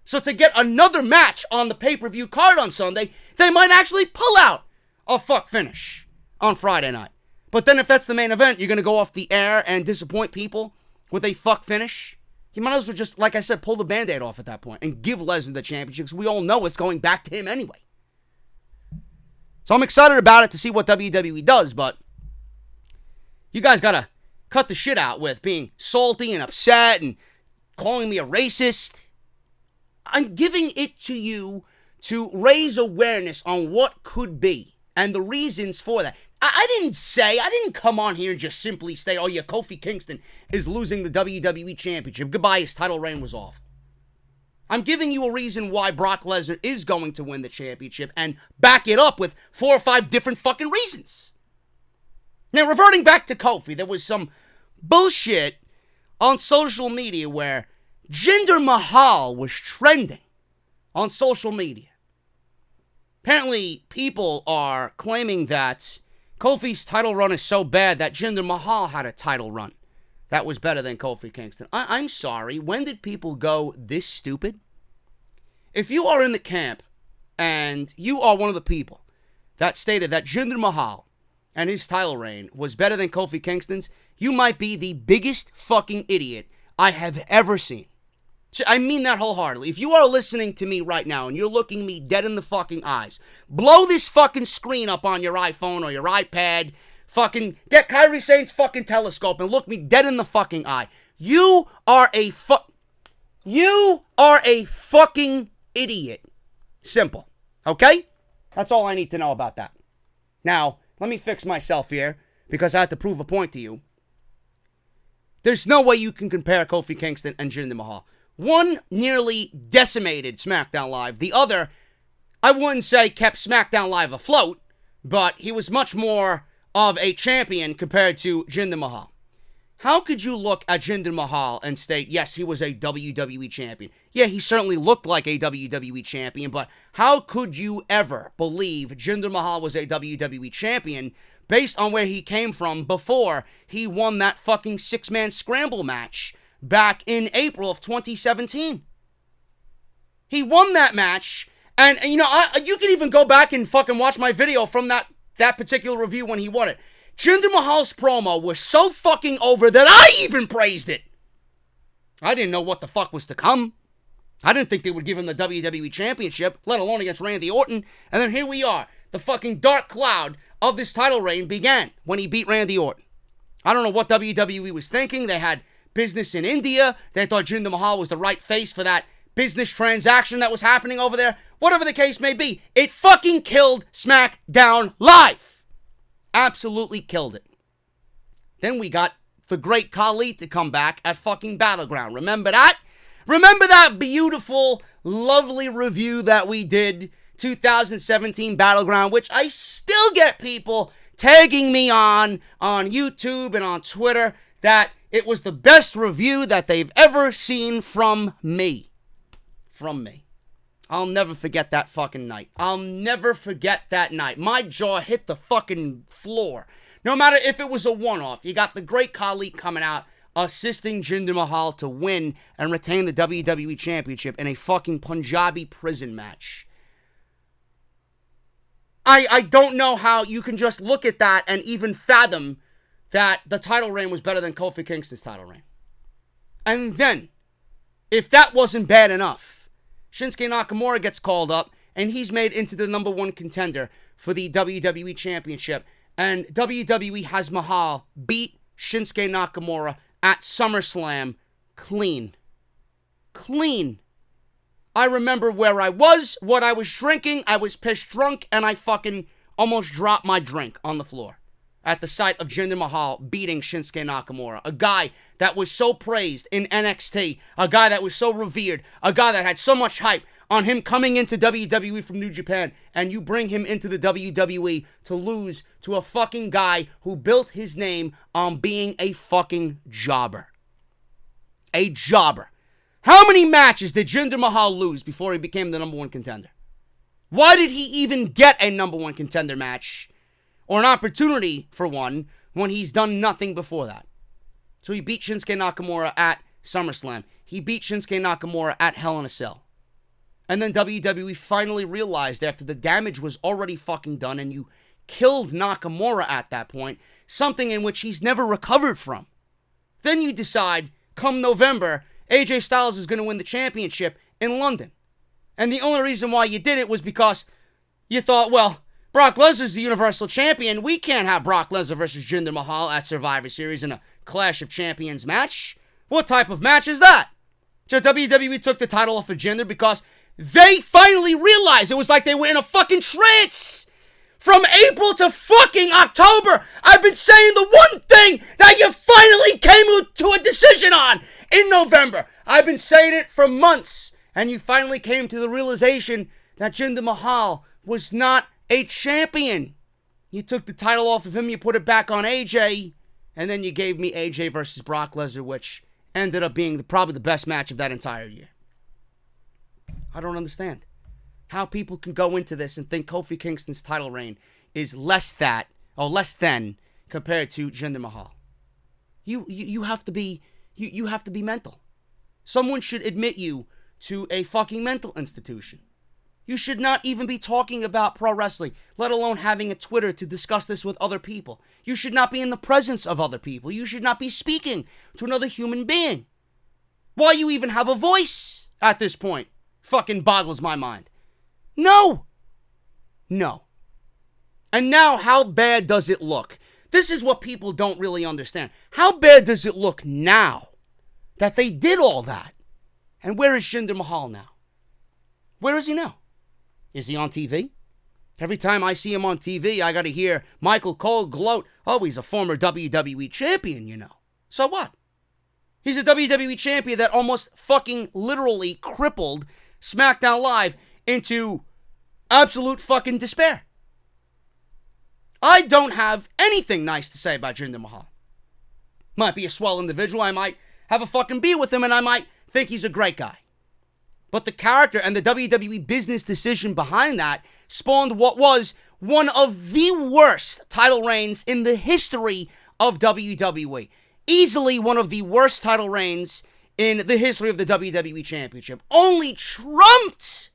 So to get another match on the pay-per-view card on Sunday, they might actually pull out a fuck finish on Friday night. But then if that's the main event, you're going to go off the air and disappoint people with a fuck finish? You might as well just, like I said, pull the Band-Aid off at that point and give Lesnar the championship, because we all know it's going back to him anyway. So I'm excited about it to see what WWE does, but you guys got to cut the shit out with being salty and upset and calling me a racist. I'm giving it to you to raise awareness on what could be and the reasons for that. I didn't come on here and just simply say, oh yeah, Kofi Kingston is losing the WWE Championship. Goodbye, his title reign was awful. I'm giving you a reason why Brock Lesnar is going to win the championship and back it up with 4 or 5 different fucking reasons. Now, reverting back to Kofi, there was some bullshit on social media where Jinder Mahal was trending on social media. Apparently, people are claiming that Kofi's title run is so bad that Jinder Mahal had a title run that was better than Kofi Kingston. I'm sorry, when did people go this stupid? If you are in the camp and you are one of the people that stated that Jinder Mahal and his title reign was better than Kofi Kingston's, you might be the biggest fucking idiot I have ever seen. I mean that wholeheartedly. If you are listening to me right now and you're looking me dead in the fucking eyes, blow this fucking screen up on your iPhone or your iPad. Fucking get Kyrie Sane's fucking telescope and look me dead in the fucking eye. You are a fucking idiot. Simple. Okay? That's all I need to know about that. Now, let me fix myself here because I have to prove a point to you. There's no way you can compare Kofi Kingston and Jinder Mahal. One nearly decimated SmackDown Live. The other, I wouldn't say kept SmackDown Live afloat, but he was much more of a champion compared to Jinder Mahal. How could you look at Jinder Mahal and state, yes, he was a WWE champion? Yeah, he certainly looked like a WWE champion, but how could you ever believe Jinder Mahal was a WWE champion based on where he came from before he won that fucking 6-man scramble match back in April of 2017? He won that match, and you know, you can even go back and fucking watch my video from that particular review when he won it. Jinder Mahal's promo was so fucking over that I even praised it. I didn't know what the fuck was to come. I didn't think they would give him the WWE Championship, let alone against Randy Orton. And then here we are. The fucking dark cloud of this title reign began when he beat Randy Orton. I don't know what WWE was thinking. They had business in India. They thought Jinder Mahal was the right face for that business transaction that was happening over there. Whatever the case may be, it fucking killed SmackDown Live. Absolutely killed it. Then we got the great Khali to come back at fucking Battleground. Remember that? Remember that beautiful, lovely review that we did, 2017 Battleground, which I still get people tagging me on YouTube and on Twitter that it was the best review that they've ever seen from me. From me. I'll never forget that fucking night. I'll never forget that night. My jaw hit the fucking floor. No matter if it was a one-off, you got the great Khali coming out assisting Jinder Mahal to win and retain the WWE Championship in a fucking Punjabi prison match. I don't know how you can just look at that and even fathom that the title reign was better than Kofi Kingston's title reign. And then, if that wasn't bad enough, Shinsuke Nakamura gets called up and he's made into the number one contender for the WWE Championship. And WWE has Mahal beat Shinsuke Nakamura at SummerSlam clean. Clean. I remember where I was, what I was drinking. I was pissed drunk, and I fucking almost dropped my drink on the floor at the sight of Jinder Mahal beating Shinsuke Nakamura. A guy that was so praised in NXT, a guy that was so revered, a guy that had so much hype on him coming into WWE from New Japan, and you bring him into the WWE to lose to a fucking guy who built his name on being a fucking jobber. A jobber. How many matches did Jinder Mahal lose before he became the number one contender? Why did he even get a number one contender match or an opportunity for one when he's done nothing before that? So he beat Shinsuke Nakamura at SummerSlam. He beat Shinsuke Nakamura at Hell in a Cell. And then WWE finally realized after the damage was already fucking done and you killed Nakamura at that point, something in which he's never recovered from. Then you decide, come November, AJ Styles is going to win the championship in London. And the only reason why you did it was because you thought, well, Brock Lesnar's the Universal Champion. We can't have Brock Lesnar versus Jinder Mahal at Survivor Series in a Clash of Champions match. What type of match is that? So WWE took the title off of Jinder because they finally realized it was like they were in a fucking trance. From April to fucking October, I've been saying the one thing that you finally came to a decision on in November. I've been saying it for months, and you finally came to the realization that Jinder Mahal was not a champion. You took the title off of him, you put it back on AJ, and then you gave me AJ versus Brock Lesnar, which ended up being probably the best match of that entire year. I don't understand how people can go into this and think Kofi Kingston's title reign is less than compared to Jinder Mahal. You have to be mental. Someone should admit you to a fucking mental institution. You should not even be talking about pro wrestling, let alone having a Twitter to discuss this with other people. You should not be in the presence of other people. You should not be speaking to another human being. Why you even have a voice at this point fucking boggles my mind. No. And now, how bad does it look? This is what people don't really understand. How bad does it look now that they did all that? And where is Jinder Mahal now? Where is he now? Is he on TV? Every time I see him on TV, I gotta hear Michael Cole gloat, oh, he's a former WWE champion, you know. So what? He's a WWE champion that almost fucking literally crippled Smackdown Live into absolute fucking despair. I don't have anything nice to say about Jinder Mahal. Might be a swell individual. I might have a fucking beer with him and I might think he's a great guy. But the character and the WWE business decision behind that spawned what was one of the worst title reigns in the history of WWE. Easily one of the worst title reigns in the history of the WWE Championship. Only trumped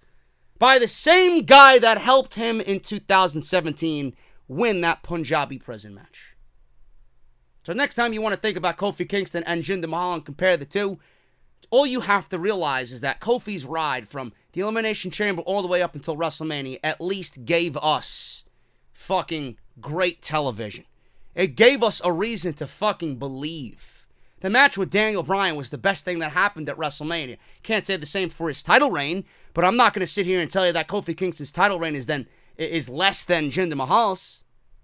by the same guy that helped him in 2017 win that Punjabi prison match. So next time you want to think about Kofi Kingston and Jinder Mahal and compare the two, all you have to realize is that Kofi's ride from the Elimination Chamber all the way up until WrestleMania at least gave us fucking great television. It gave us a reason to fucking believe. The match with Daniel Bryan was the best thing that happened at WrestleMania. Can't say the same for his title reign, but I'm not going to sit here and tell you that Kofi Kingston's title reign is less than Jinder Mahal's.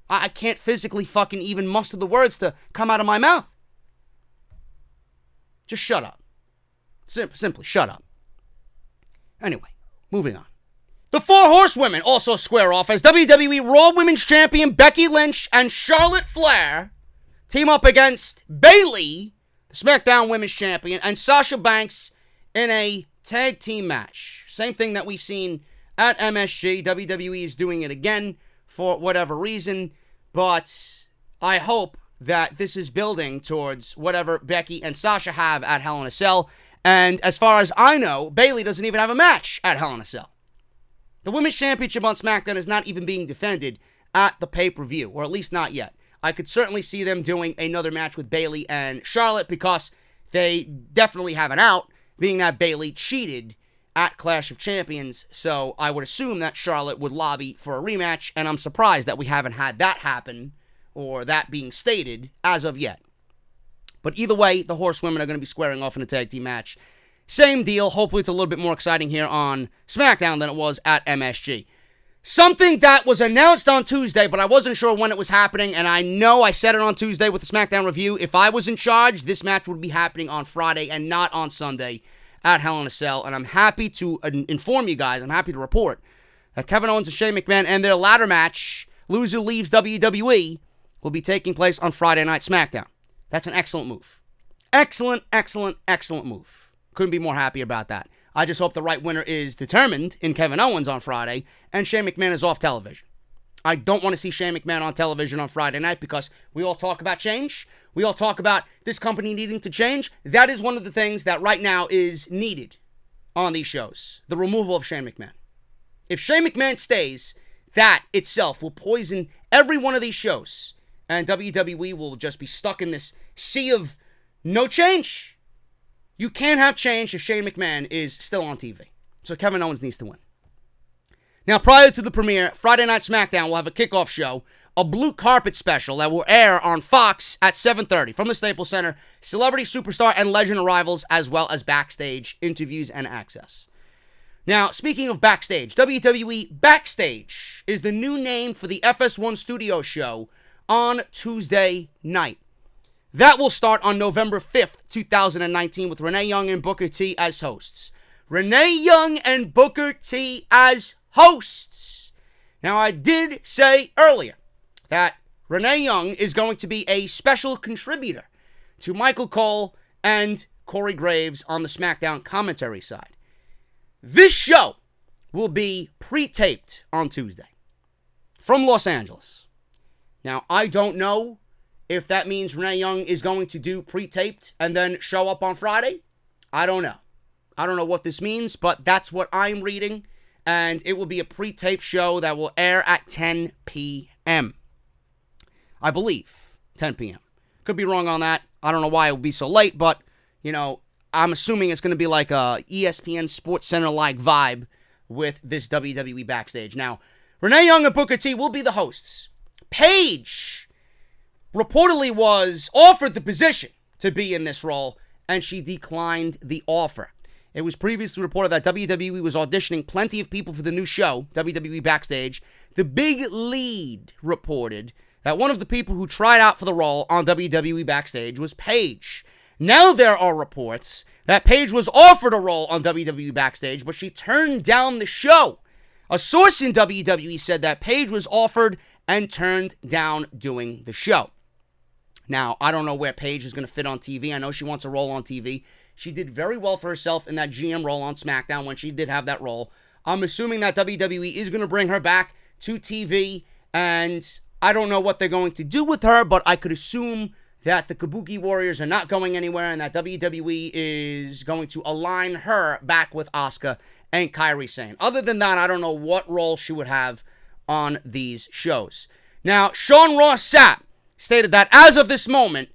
I can't physically fucking even muster the words to come out of my mouth. Just shut up. Simply shut up. Anyway, moving on. The Four Horsewomen also square off as WWE Raw Women's Champion Becky Lynch and Charlotte Flair team up against Bayley, the SmackDown Women's Champion, and Sasha Banks in a tag team match. Same thing that we've seen at MSG. WWE is doing it again for whatever reason, but I hope that this is building towards whatever Becky and Sasha have at Hell in a Cell. And as far as I know, Bayley doesn't even have a match at Hell in a Cell. The Women's Championship on SmackDown is not even being defended at the pay-per-view, or at least not yet. I could certainly see them doing another match with Bayley and Charlotte because they definitely have an out, being that Bayley cheated at Clash of Champions. So I would assume that Charlotte would lobby for a rematch, and I'm surprised that we haven't had that happen or that being stated as of yet. But either way, the Horsewomen are going to be squaring off in a tag team match. Same deal. Hopefully it's a little bit more exciting here on SmackDown than it was at MSG. Something that was announced on Tuesday, but I wasn't sure when it was happening, and I know I said it on Tuesday with the SmackDown review. If I was in charge, this match would be happening on Friday and not on Sunday at Hell in a Cell. And I'm happy to inform you guys, I'm happy to report that Kevin Owens and Shane McMahon and their ladder match, Lose Who Leaves WWE, will be taking place on Friday Night SmackDown. That's an excellent move. Excellent, excellent, excellent move. Couldn't be more happy about that. I just hope the right winner is determined in Kevin Owens on Friday, and Shane McMahon is off television. I don't want to see Shane McMahon on television on Friday night because we all talk about change. We all talk about this company needing to change. That is one of the things that right now is needed on these shows. The removal of Shane McMahon. If Shane McMahon stays, that itself will poison every one of these shows. And WWE will just be stuck in this sea of no change. You can't have change if Shane McMahon is still on TV. So Kevin Owens needs to win. Now, prior to the premiere, Friday Night SmackDown will have a kickoff show, a blue carpet special that will air on Fox at 7:30 from the Staples Center, celebrity, superstar, and legend arrivals, as well as backstage interviews and access. Now, speaking of backstage, WWE Backstage is the new name for the FS1 studio show on Tuesday night. That will start on November 5th, 2019 with Renee Young and Booker T as hosts. Renee Young and Booker T as hosts. Now, I did say earlier that Renee Young is going to be a special contributor to Michael Cole and Corey Graves on the SmackDown commentary side. This show will be pre-taped on Tuesday from Los Angeles. Now, I don't know if that means Renee Young is going to do pre-taped and then show up on Friday. I don't know. I don't know what this means, but that's what I'm reading. And it will be a pre-taped show that will air at 10 p.m. I believe 10 p.m. Could be wrong on that. I don't know why it would be so late, but, you know, I'm assuming it's going to be like a ESPN Sports Center-like vibe with this WWE Backstage. Now, Renee Young and Booker T will be the hosts. Paige reportedly was offered the position to be in this role, and she declined the offer. It was previously reported that WWE was auditioning plenty of people for the new show, WWE Backstage. The Big Lead reported that one of the people who tried out for the role on WWE Backstage was Paige. Now there are reports that Paige was offered a role on WWE Backstage, but she turned down the show. A source in WWE said that Paige was offered and turned down doing the show. Now, I don't know where Paige is going to fit on TV. I know she wants a role on TV. She did very well for herself in that GM role on SmackDown when she did have that role. I'm assuming that WWE is going to bring her back to TV, and I don't know what they're going to do with her, but I could assume that the Kabuki Warriors are not going anywhere and that WWE is going to align her back with Asuka and Kairi Sane. Other than that, I don't know what role she would have on these shows. Now, Sean Ross Sapp stated that as of this moment,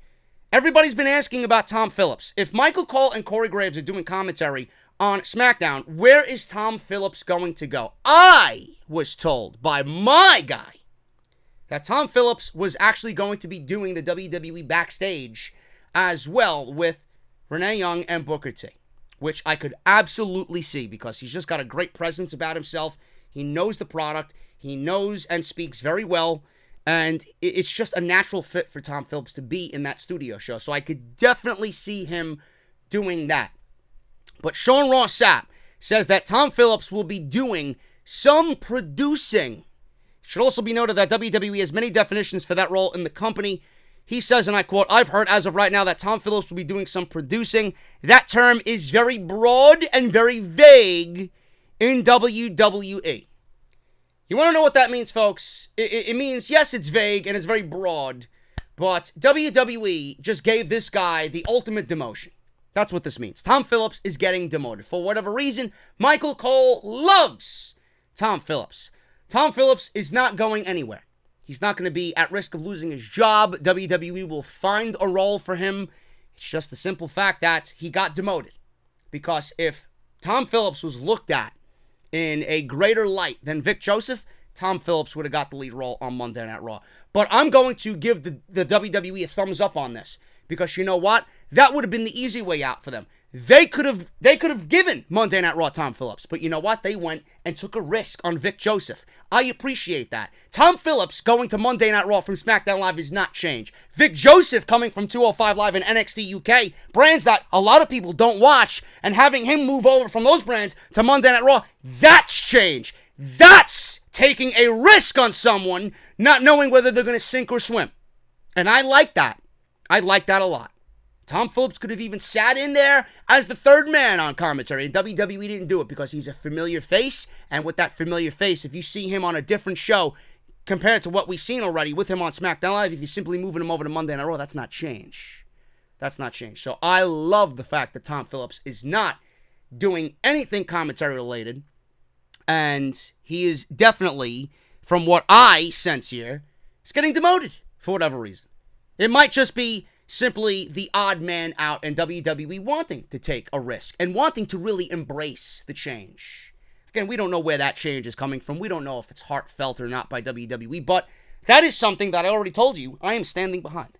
everybody's been asking about Tom Phillips. If Michael Cole and Corey Graves are doing commentary on SmackDown, where is Tom Phillips going to go? I was told by my guy that Tom Phillips was actually going to be doing the WWE Backstage as well with Renee Young and Booker T, which I could absolutely see because he's just got a great presence about himself. He knows the product. He knows and speaks very well. And it's just a natural fit for Tom Phillips to be in that studio show. So I could definitely see him doing that. But Sean Ross Sapp says that Tom Phillips will be doing some producing. It should also be noted that WWE has many definitions for that role in the company. He says, and I quote, "I've heard as of right now that Tom Phillips will be doing some producing. That term is very broad and very vague in WWE." You want to know what that means, folks? It means, yes, it's vague and it's very broad, But WWE just gave this guy the ultimate demotion. That's what this means. Tom Phillips is getting demoted. For whatever reason, Michael Cole loves Tom Phillips. Tom Phillips is not going anywhere. He's not going to be at risk of losing his job. WWE will find a role for him. It's just the simple fact that he got demoted. Because if Tom Phillips was looked at in a greater light than Vic Joseph, Tom Phillips would have got the lead role on Monday Night Raw. But I'm going to give the WWE a thumbs up on this. Because you know what? That would have been the easy way out for them. They could have given Monday Night Raw Tom Phillips. But you know what? They went and took a risk on Vic Joseph. I appreciate that. Tom Phillips going to Monday Night Raw from Smackdown Live is not change. Vic Joseph coming from 205 Live and NXT UK, brands that a lot of people don't watch, and having him move over from those brands to Monday Night Raw, that's change. That's taking a risk on someone, not knowing whether they're going to sink or swim. And I like that. I like that a lot. Tom Phillips could have even sat in there as the third man on commentary, and WWE didn't do it because he's a familiar face, and with that familiar face, if you see him on a different show compared to what we've seen already with him on SmackDown Live, if you're simply moving him over to Monday Night Raw, that's not change. That's not change. So I love the fact that Tom Phillips is not doing anything commentary related, and he is definitely, from what I sense here, is getting demoted for whatever reason. It might just be simply the odd man out and WWE wanting to take a risk and wanting to really embrace the change. Again, we don't know where that change is coming from. We don't know if it's heartfelt or not by WWE, but that is something that I already told you I am standing behind.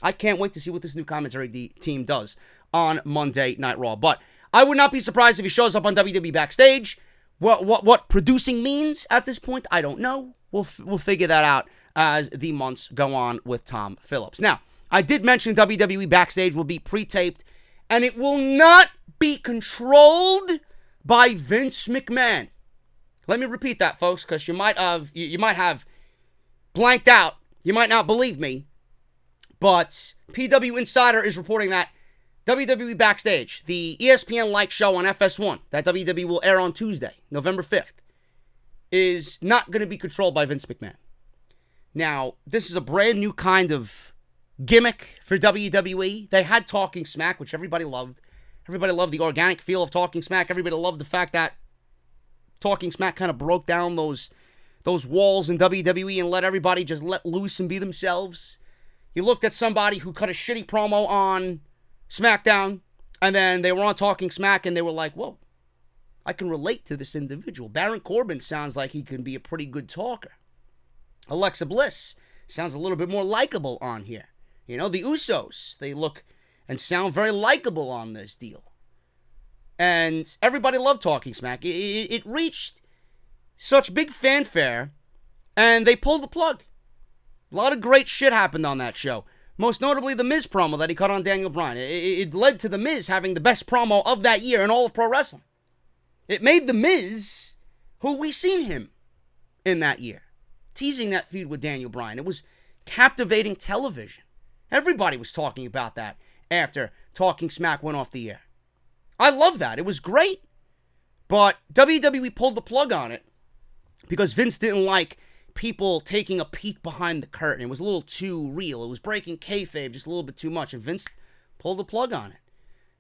I can't wait to see what this new commentary team does on Monday Night Raw. But I would not be surprised if he shows up on WWE Backstage. What producing means at this point, I don't know. We'll figure that out as the months go on with Tom Phillips. Now, I did mention WWE Backstage will be pre-taped, and it will not be controlled by Vince McMahon. Let me repeat that, folks, because you might have blanked out. You might not believe me, but PW Insider is reporting that WWE Backstage, the ESPN-like show on FS1 that WWE will air on Tuesday, November 5th, is not going to be controlled by Vince McMahon. Now, this is a brand new kind of gimmick for WWE. They had Talking Smack, which everybody loved. Everybody loved the organic feel of Talking Smack. Everybody loved the fact that Talking Smack kind of broke down those walls in WWE and let everybody just let loose and be themselves. You looked at somebody who cut a shitty promo on SmackDown, and then they were on Talking Smack, and they were like, whoa, I can relate to this individual. Baron Corbin sounds like he can be a pretty good talker. Alexa Bliss sounds a little bit more likable on here. You know, the Usos, they look and sound very likable on this deal. And everybody loved Talking Smack. It reached such big fanfare, and they pulled the plug. A lot of great shit happened on that show. Most notably, the Miz promo that he cut on Daniel Bryan. It led to the Miz having the best promo of that year in all of pro wrestling. It made the Miz who we seen him in that year, teasing that feud with Daniel Bryan. It was captivating television. Everybody was talking about that after Talking Smack went off the air. I love that. It was great. But WWE pulled the plug on it because Vince didn't like people taking a peek behind the curtain. It was a little too real. It was breaking kayfabe just a little bit too much, and Vince pulled the plug on it.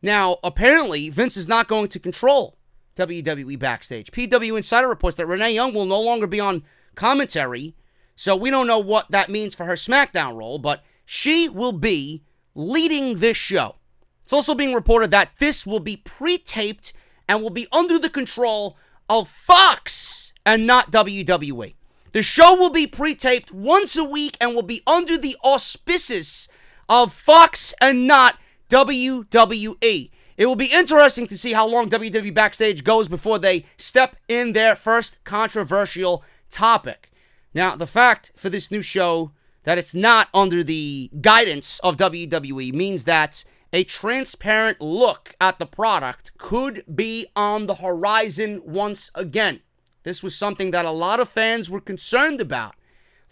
Now, apparently, Vince is not going to control WWE Backstage. PW Insider reports that Renee Young will no longer be on commentary, so we don't know what that means for her SmackDown role, but she will be leading this show. It's also being reported that this will be pre-taped and will be under the control of Fox and not WWE. The show will be pre-taped once a week and will be under the auspices of Fox and not WWE. It will be interesting to see how long WWE Backstage goes before they step in their first controversial topic. Now, the fact for this new show that it's not under the guidance of WWE means that a transparent look at the product could be on the horizon once again. This was something that a lot of fans were concerned about.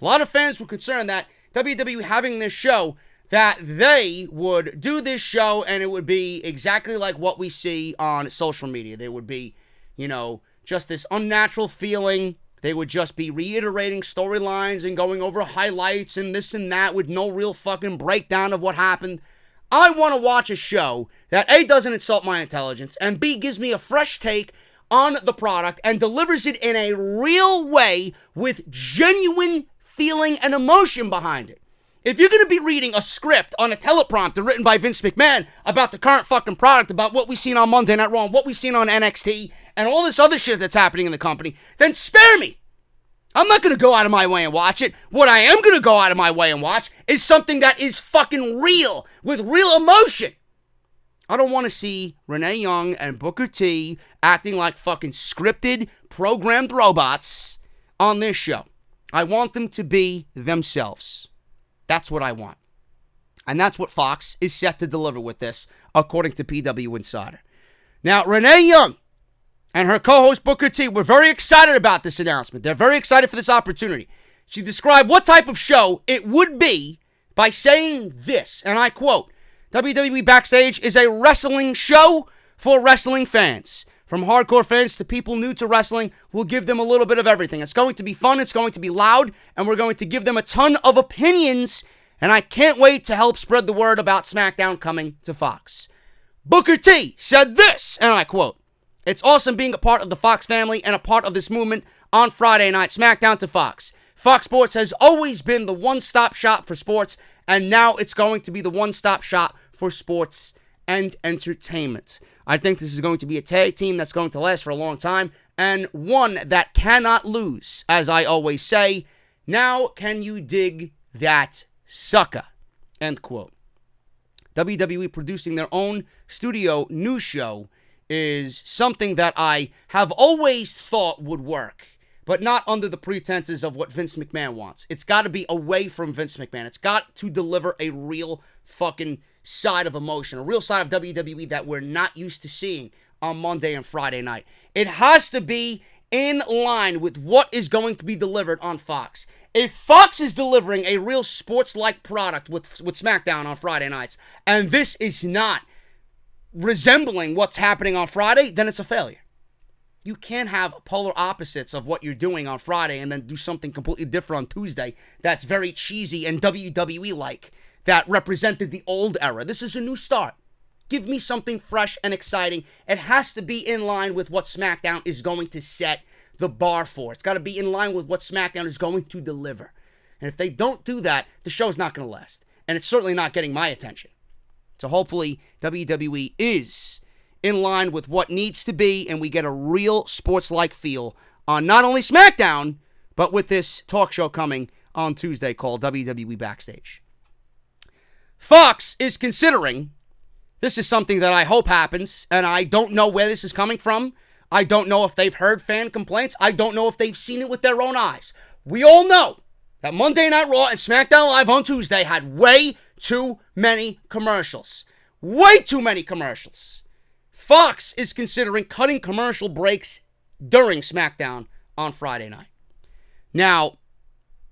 A lot of fans were concerned that WWE having this show, that they would do this show and it would be exactly like what we see on social media. There would be, just this unnatural feeling They would just be reiterating storylines and going over highlights and this and that with no real fucking breakdown of what happened. I want to watch a show that A, doesn't insult my intelligence, and B, gives me a fresh take on the product and delivers it in a real way with genuine feeling and emotion behind it. If you're going to be reading a script on a teleprompter written by Vince McMahon about the current fucking product, about what we've seen on Monday Night Raw, what we've seen on NXT, and all this other shit that's happening in the company, then spare me. I'm not going to go out of my way and watch it. What I am going to go out of my way and watch is something that is fucking real, with real emotion. I don't want to see Renee Young and Booker T acting like fucking scripted, programmed robots on this show. I want them to be themselves. That's what I want. And that's what Fox is set to deliver with this, according to PW Insider. Now, Renee Young and her co-host Booker T were very excited about this announcement. They're very excited for this opportunity. She described what type of show it would be by saying this, and I quote, WWE Backstage is a wrestling show for wrestling fans. From hardcore fans to people new to wrestling, we'll give them a little bit of everything. It's going to be fun, it's going to be loud, and we're going to give them a ton of opinions, and I can't wait to help spread the word about Smackdown coming to Fox. Booker T said this, and I quote, "It's awesome being a part of the Fox family and a part of this movement on Friday night, Smackdown to Fox. Fox Sports has always been the one-stop shop for sports, and now it's going to be the one-stop shop for sports and entertainment. I think this is going to be a tag team that's going to last for a long time, and one that cannot lose, as I always say. Now can you dig that sucker?" End quote. WWE producing their own studio news show is something that I have always thought would work, but not under the pretenses of what Vince McMahon wants. It's got to be away from Vince McMahon. It's got to deliver a real fucking side of emotion, a real side of WWE that we're not used to seeing on Monday and Friday night. It has to be in line with what is going to be delivered on Fox. If Fox is delivering a real sports-like product with SmackDown on Friday nights, and this is not resembling what's happening on Friday, then it's a failure. You can't have polar opposites of what you're doing on Friday and then do something completely different on Tuesday that's very cheesy and WWE-like, that represented the old era. This is a new start. Give me something fresh and exciting. It has to be in line with what SmackDown is going to set the bar for. It's got to be in line with what SmackDown is going to deliver. And if they don't do that, the show's not going to last. And it's certainly not getting my attention. So hopefully WWE is in line with what needs to be, and we get a real sports-like feel on not only SmackDown, but with this talk show coming on Tuesday called WWE Backstage. Fox is considering, this is something that I hope happens, and I don't know where this is coming from. I don't know if they've heard fan complaints. I don't know if they've seen it with their own eyes. We all know that Monday Night Raw and SmackDown Live on Tuesday had way too many commercials. Way too many commercials. Fox is considering cutting commercial breaks during SmackDown on Friday night. Now,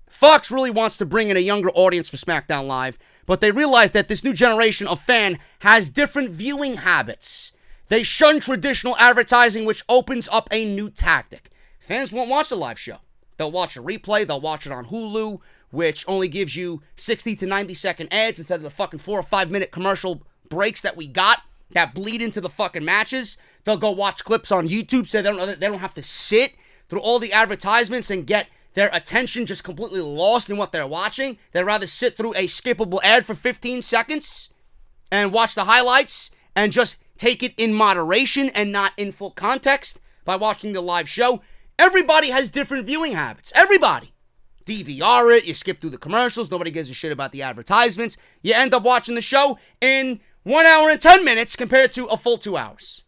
Fox really wants to bring in a younger audience for SmackDown Live, but they realize that this new generation of fan has different viewing habits. They shun traditional advertising, which opens up a new tactic. Fans won't watch the live show. They'll watch a replay. They'll watch it on Hulu, which only gives you 60 to 90 second ads instead of the fucking 4 or 5 minute commercial breaks that we got that bleed into the fucking matches. They'll go watch clips on YouTube so they don't have to sit through all the advertisements and get their attention just completely lost in what they're watching. They'd rather sit through a skippable ad for 15 seconds and watch the highlights and just take it in moderation and not in full context by watching the live show. Everybody has different viewing habits. Everybody. DVR it, you skip through the commercials, nobody gives a shit about the advertisements. You end up watching the show in 1 hour and 10 minutes compared to a full 2 hours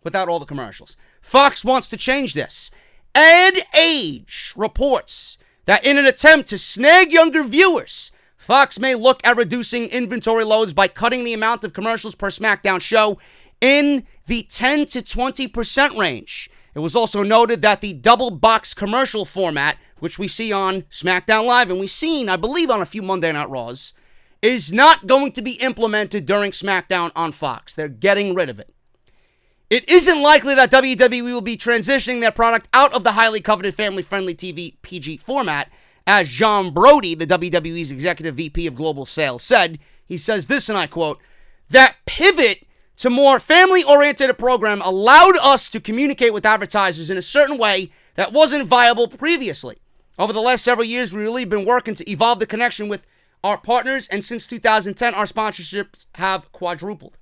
without all the commercials. Fox wants to change this. Ad Age reports that in an attempt to snag younger viewers, Fox may look at reducing inventory loads by cutting the amount of commercials per SmackDown show in the 10 to 20% range. It was also noted that the double box commercial format, which we see on SmackDown Live and we've seen, I believe, on a few Monday Night Raws, is not going to be implemented during SmackDown on Fox. They're getting rid of it. It isn't likely that WWE will be transitioning their product out of the highly coveted family-friendly TV PG format, as John Brody, the WWE's Executive VP of Global Sales, said. He says this, and I quote, "That pivot to more family-oriented program allowed us to communicate with advertisers in a certain way that wasn't viable previously. Over the last several years, we've really been working to evolve the connection with our partners, and since 2010, our sponsorships have quadrupled."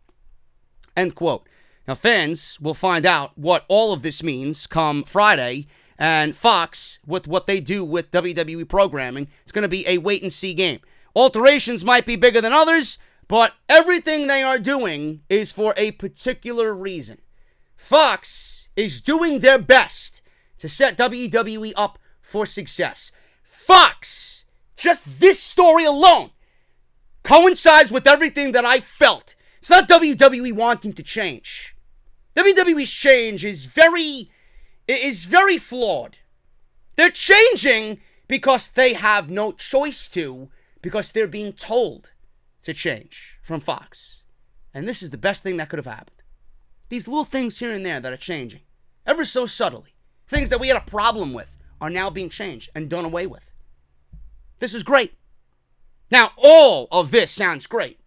End quote. Now, fans will find out what all of this means come Friday, and Fox, with what they do with WWE programming, it's going to be a wait-and-see game. Alterations might be bigger than others, but everything they are doing is for a particular reason. Fox is doing their best to set WWE up for success. Fox, just this story alone, coincides with everything that I felt. It's not WWE wanting to change. WWE's change is very flawed. They're changing because they have no choice to, because they're being told to change from Fox. And this is the best thing that could have happened. These little things here and there that are changing, ever so subtly, things that we had a problem with, are now being changed and done away with. This is great. Now, all of this sounds great.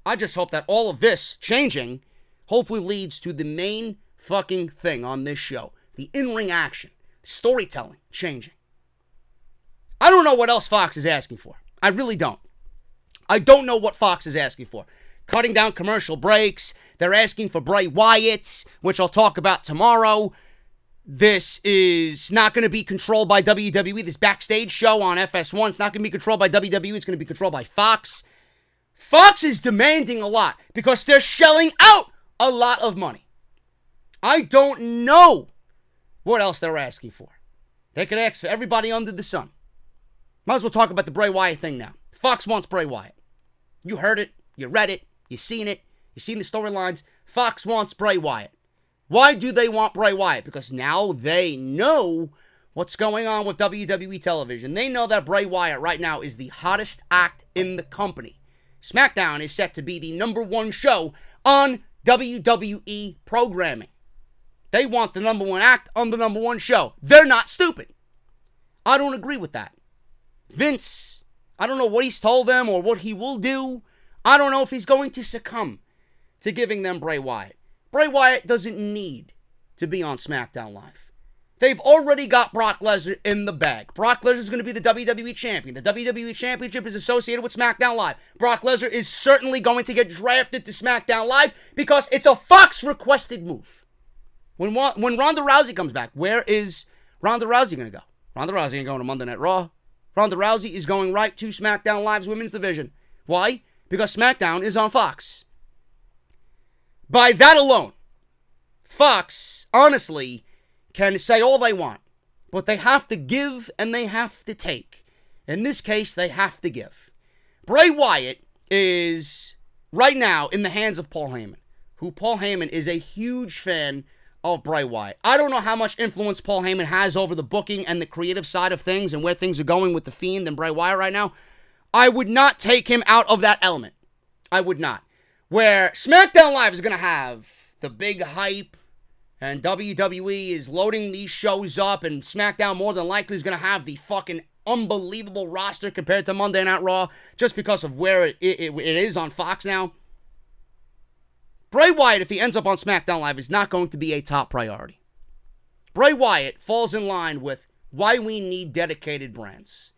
I just hope that all of this changing hopefully leads to the main fucking thing on this show. The in-ring action, storytelling changing. I don't know what else Fox is asking for. I really don't. I don't know what Fox is asking for. Cutting down commercial breaks. They're asking for Bray Wyatt, which I'll talk about tomorrow. This is not going to be controlled by WWE. This Backstage show on FS1, it's not going to be controlled by WWE. It's going to be controlled by Fox. Fox is demanding a lot because they're shelling out a lot of money. I don't know what else they're asking for. They could ask for everybody under the sun. Might as well talk about the Bray Wyatt thing now. Fox wants Bray Wyatt. You heard it. You read it. You seen it. You seen the storylines. Fox wants Bray Wyatt. Why do they want Bray Wyatt? Because now they know what's going on with WWE television. They know that Bray Wyatt right now is the hottest act in the company. Smackdown is set to be the #1 show on WWE programming. They want the #1 act on the #1 show. They're not stupid. I don't agree with that. Vince, I don't know what he's told them or what he will do. I don't know if he's going to succumb to giving them Bray Wyatt. Bray Wyatt doesn't need to be on SmackDown Live. They've already got Brock Lesnar in the bag. Brock Lesnar is going to be the WWE Champion. The WWE Championship is associated with SmackDown Live. Brock Lesnar is certainly going to get drafted to SmackDown Live because it's a Fox-requested move. When Ronda Rousey comes back, where is Ronda Rousey going to go? Ronda Rousey ain't going to Monday Night Raw. Ronda Rousey is going right to SmackDown Live's women's division. Why? Because SmackDown is on Fox. By that alone, Fox, honestly, can say all they want, but they have to give and they have to take. In this case, they have to give. Bray Wyatt is right now in the hands of Paul Heyman, who Paul Heyman is a huge fan of Bray Wyatt. I don't know how much influence Paul Heyman has over the booking and the creative side of things and where things are going with The Fiend and Bray Wyatt right now. I would not take him out of that element. I would not. Where SmackDown Live is going to have the big hype and WWE is loading these shows up and SmackDown more than likely is going to have the fucking unbelievable roster compared to Monday Night Raw just because of where it is on Fox now. Bray Wyatt, if he ends up on SmackDown Live, is not going to be a top priority. Bray Wyatt falls in line with why we need dedicated brands.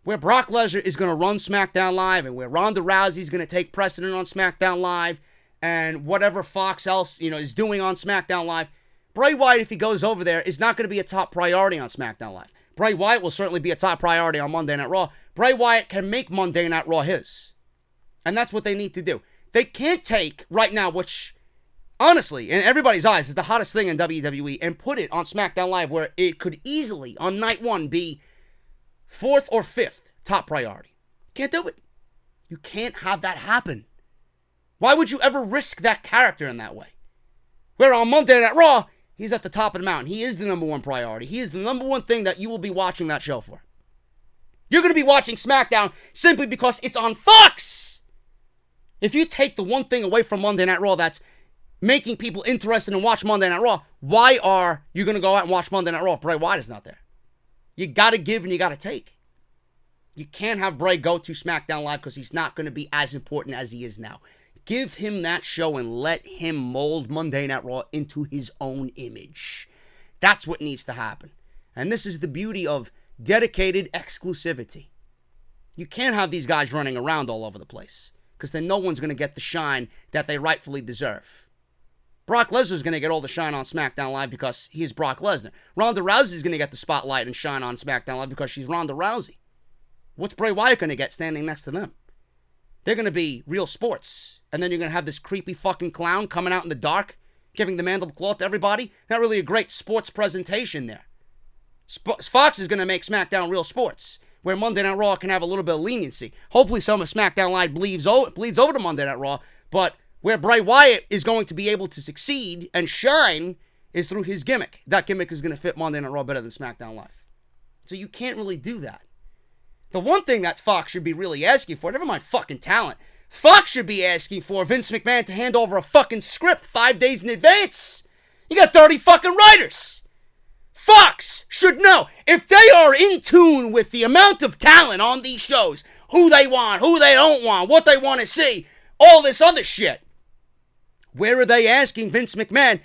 Where Brock Lesnar is going to run SmackDown Live and where Ronda Rousey is going to take precedent on SmackDown Live and whatever Fox else, is doing on SmackDown Live, Bray Wyatt, if he goes over there, is not going to be a top priority on SmackDown Live. Bray Wyatt will certainly be a top priority on Monday Night Raw. Bray Wyatt can make Monday Night Raw his. And that's what they need to do. They can't take right now, which honestly, in everybody's eyes, is the hottest thing in WWE, and put it on SmackDown Live where it could easily, on night one, be 4th or 5th top priority. Can't do it. You can't have that happen. Why would you ever risk that character in that way? Where on Monday Night Raw, he's at the top of the mountain. He is the #1 priority. He is the #1 thing that you will be watching that show for. You're going to be watching SmackDown simply because it's on Fox. If you take the one thing away from Monday Night Raw that's making people interested in watch Monday Night Raw, why are you going to go out and watch Monday Night Raw if Bray Wyatt is not there? You got to give and you got to take. You can't have Bray go to SmackDown Live because he's not going to be as important as he is now. Give him that show and let him mold Monday Night Raw into his own image. That's what needs to happen. And this is the beauty of dedicated exclusivity. You can't have these guys running around all over the place because then no one's going to get the shine that they rightfully deserve. Brock Lesnar is going to get all the shine on SmackDown Live because he is Brock Lesnar. Ronda Rousey is going to get the spotlight and shine on SmackDown Live because she's Ronda Rousey. What's Bray Wyatt going to get standing next to them? They're going to be real sports. And then you're going to have this creepy fucking clown coming out in the dark, giving the mandible claw to everybody. Not really a great sports presentation there. Fox is going to make SmackDown real sports, where Monday Night Raw can have a little bit of leniency. Hopefully some of SmackDown Live bleeds over to Monday Night Raw, but where Bray Wyatt is going to be able to succeed and shine is through his gimmick. That gimmick is going to fit Monday Night Raw better than SmackDown Live. So you can't really do that. The one thing that Fox should be really asking for, never mind fucking talent, Fox should be asking for Vince McMahon to hand over a fucking script 5 days in advance. You got 30 fucking writers. Fox should know if they are in tune with the amount of talent on these shows, who they want, who they don't want, what they want to see, all this other shit. Where are they asking Vince McMahon?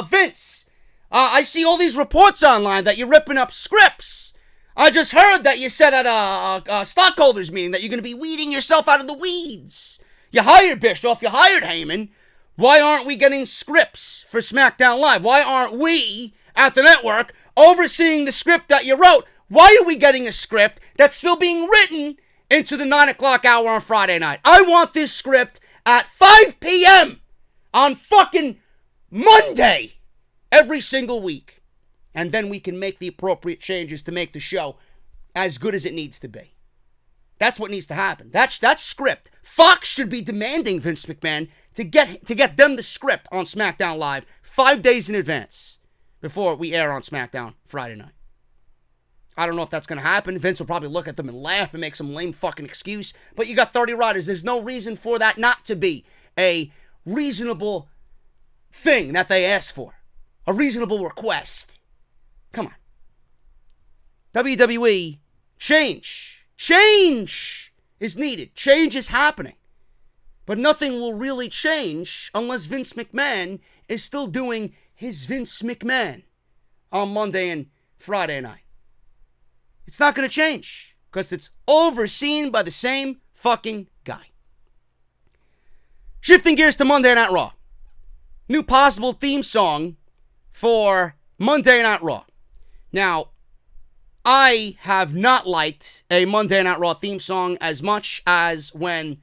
Vince, I see all these reports online that you're ripping up scripts. I just heard that you said at a stockholders meeting that you're going to be weeding yourself out of the weeds. You hired Bischoff, you hired Heyman. Why aren't we getting scripts for SmackDown Live? Why aren't we at the network overseeing the script that you wrote? Why are we getting a script that's still being written into the 9 o'clock hour on Friday night? I want this script at 5 p.m. on fucking Monday every single week. And then we can make the appropriate changes to make the show as good as it needs to be. That's what needs to happen. That's script. Fox should be demanding Vince McMahon to get them the script on SmackDown Live 5 days in advance before we air on SmackDown Friday night. I don't know if that's going to happen. Vince will probably look at them and laugh and make some lame fucking excuse. But you got 30 writers. There's no reason for that not to be a reasonable thing that they asked for. A reasonable request. Come on. WWE, change. Change is needed. Change is happening. But nothing will really change unless Vince McMahon is still doing his Vince McMahon on Monday and Friday night. It's not going to change because it's overseen by the same fucking guy. Shifting gears to Monday Night Raw. New possible theme song for Monday Night Raw. Now, I have not liked a Monday Night Raw theme song as much as when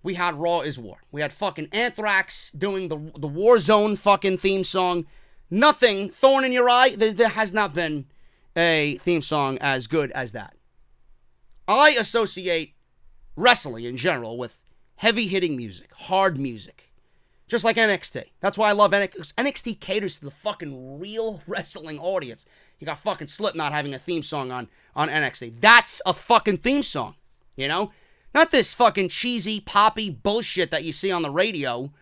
we had Raw is War. We had fucking Anthrax doing the Warzone fucking theme song. Nothing, thorn in your eye. There has not been a theme song as good as that. I associate wrestling in general with heavy-hitting music, hard music. Just like NXT. That's why I love NXT. NXT caters to the fucking real wrestling audience. You got fucking Slipknot having a theme song on NXT. That's a fucking theme song, you know? Not this fucking cheesy, poppy bullshit that you see on the radio,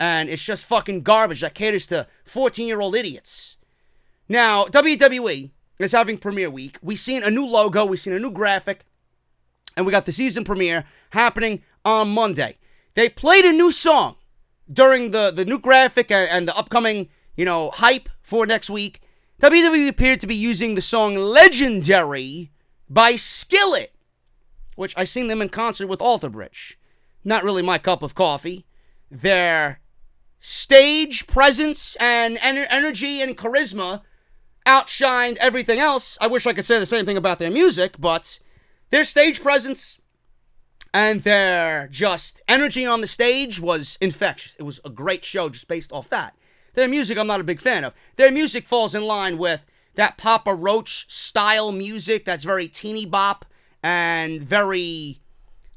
and it's just fucking garbage that caters to 14-year-old idiots. Now, WWE is having Premiere Week. We've seen a new logo, we've seen a new graphic, and we got the season premiere happening on Monday. They played a new song during the new graphic and the upcoming, hype for next week. WWE appeared to be using the song Legendary by Skillet, which I seen them in concert with Alter Bridge. Not really my cup of coffee. Their stage presence and energy and charisma outshined everything else. I wish I could say the same thing about their music, but their stage presence and their just energy on the stage was infectious. It was a great show just based off that. Their music I'm not a big fan of. Their music falls in line with that Papa Roach style music that's very teeny bop and very,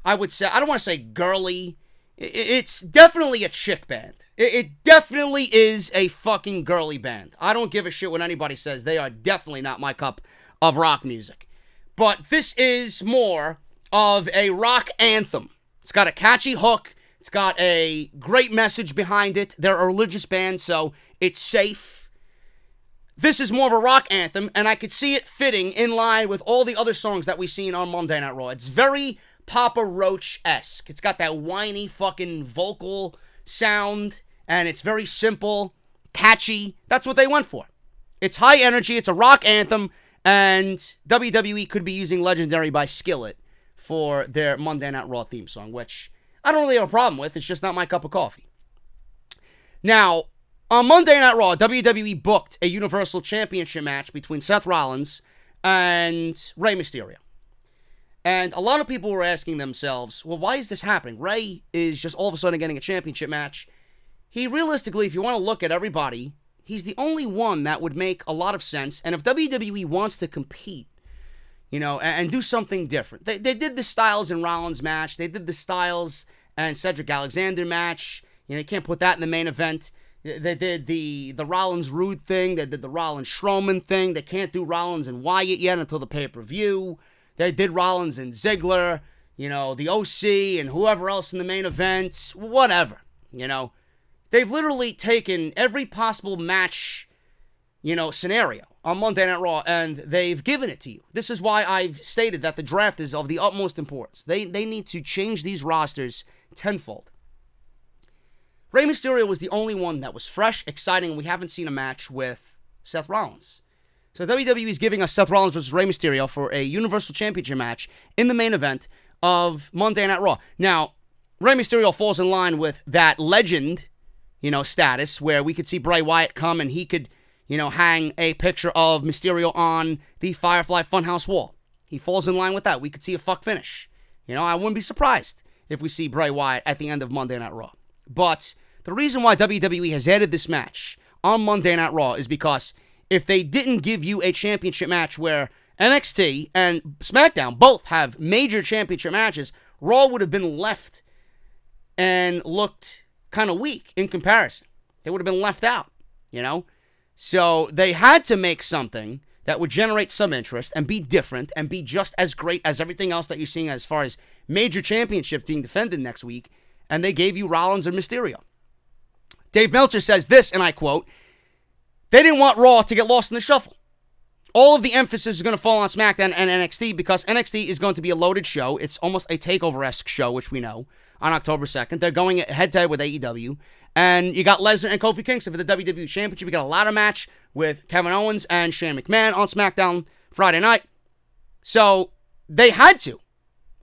I would say, I don't want to say girly. It's definitely a chick band. It definitely is a fucking girly band. I don't give a shit what anybody says. They are definitely not my cup of rock music. But this is more of a rock anthem. It's got a catchy hook. It's got a great message behind it. They're a religious band, so it's safe. This is more of a rock anthem, and I could see it fitting in line with all the other songs that we've seen on Monday Night Raw. It's very Papa Roach-esque. It's got that whiny fucking vocal sound, and it's very simple, catchy. That's what they went for. It's high energy, it's a rock anthem, and WWE could be using Legendary by Skillet for their Monday Night Raw theme song, which I don't really have a problem with. It's just not my cup of coffee. Now, on Monday Night Raw, WWE booked a Universal Championship match between Seth Rollins and Rey Mysterio. And a lot of people were asking themselves, well, why is this happening? Rey is just all of a sudden getting a championship match. He realistically, if you want to look at everybody, he's the only one that would make a lot of sense. And if WWE wants to compete, and do something different. They did the Styles and Rollins match. They did the Styles and Cedric Alexander match. You can't put that in the main event. They did the Rollins Rude thing. They did the Rollins Strowman thing. They can't do Rollins and Wyatt yet until the pay-per-view. They did Rollins and Ziggler, the OC and whoever else in the main event. Whatever, They've literally taken every possible match, scenario on Monday Night Raw, and they've given it to you. This is why I've stated that the draft is of the utmost importance. They need to change these rosters tenfold. Rey Mysterio was the only one that was fresh, exciting, and we haven't seen a match with Seth Rollins. So WWE is giving us Seth Rollins versus Rey Mysterio for a Universal Championship match in the main event of Monday Night Raw. Now, Rey Mysterio falls in line with that legend, status where we could see Bray Wyatt come and he could, hang a picture of Mysterio on the Firefly Funhouse wall. He falls in line with that. We could see a fuck finish. I wouldn't be surprised if we see Bray Wyatt at the end of Monday Night Raw. But the reason why WWE has added this match on Monday Night Raw is because if they didn't give you a championship match where NXT and Smackdown both have major championship matches, Raw would have been left and looked kind of weak in comparison. They would have been left out, So they had to make something that would generate some interest and be different and be just as great as everything else that you're seeing as far as major championships being defended next week, and they gave you Rollins and Mysterio. Dave Meltzer says this, and I quote, "They didn't want Raw to get lost in the shuffle. All of the emphasis is going to fall on SmackDown and NXT because NXT is going to be a loaded show. It's almost a takeover-esque show, which we know, on October 2nd. They're going head-to-head with AEW. And you got Lesnar and Kofi Kingston for the WWE Championship. You got a ladder match with Kevin Owens and Shane McMahon on SmackDown Friday night. So they had to.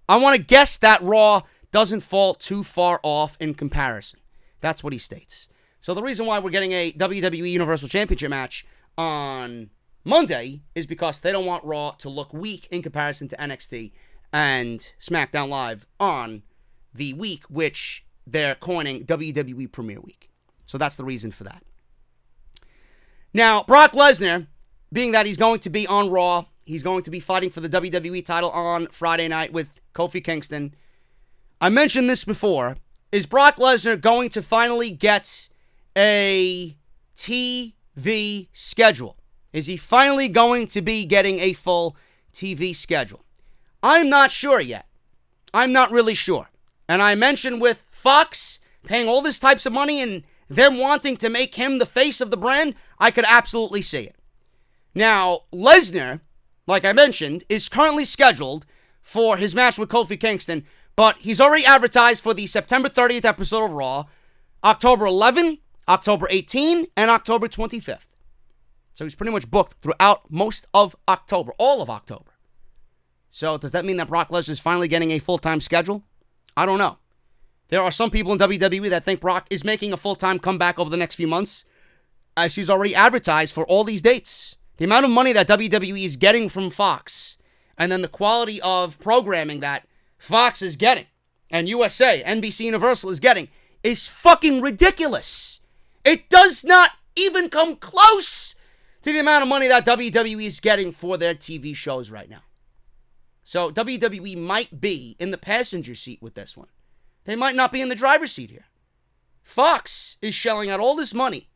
I want to guess that Raw doesn't fall too far off in comparison. That's what he states. So the reason why we're getting a WWE Universal Championship match on Monday is because they don't want Raw to look weak in comparison to NXT and SmackDown Live on the week which they're coining WWE Premiere Week. So that's the reason for that. Now, Brock Lesnar, being that he's going to be on Raw, he's going to be fighting for the WWE title on Friday night with Kofi Kingston. I mentioned this before. Is Brock Lesnar going to finally get a TV schedule? Is he finally going to be getting a full TV schedule? I'm not sure yet. I'm not really sure. And I mentioned with Fox paying all this types of money and them wanting to make him the face of the brand, I could absolutely see it. Now, Lesnar, like I mentioned, is currently scheduled for his match with Kofi Kingston, but he's already advertised for the September 30th episode of Raw, October 11, October 18, and October 25th. So he's pretty much booked throughout most of October, all of October. So does that mean that Brock Lesnar is finally getting a full-time schedule? I don't know. There are some people in WWE that think Brock is making a full-time comeback over the next few months, as he's already advertised for all these dates. The amount of money that WWE is getting from Fox, and then the quality of programming that Fox is getting, and USA, NBC Universal is getting, is fucking ridiculous. It does not even come close to the amount of money that WWE is getting for their TV shows right now. So WWE might be in the passenger seat with this one. They might not be in the driver's seat here. Fox is shelling out all this money.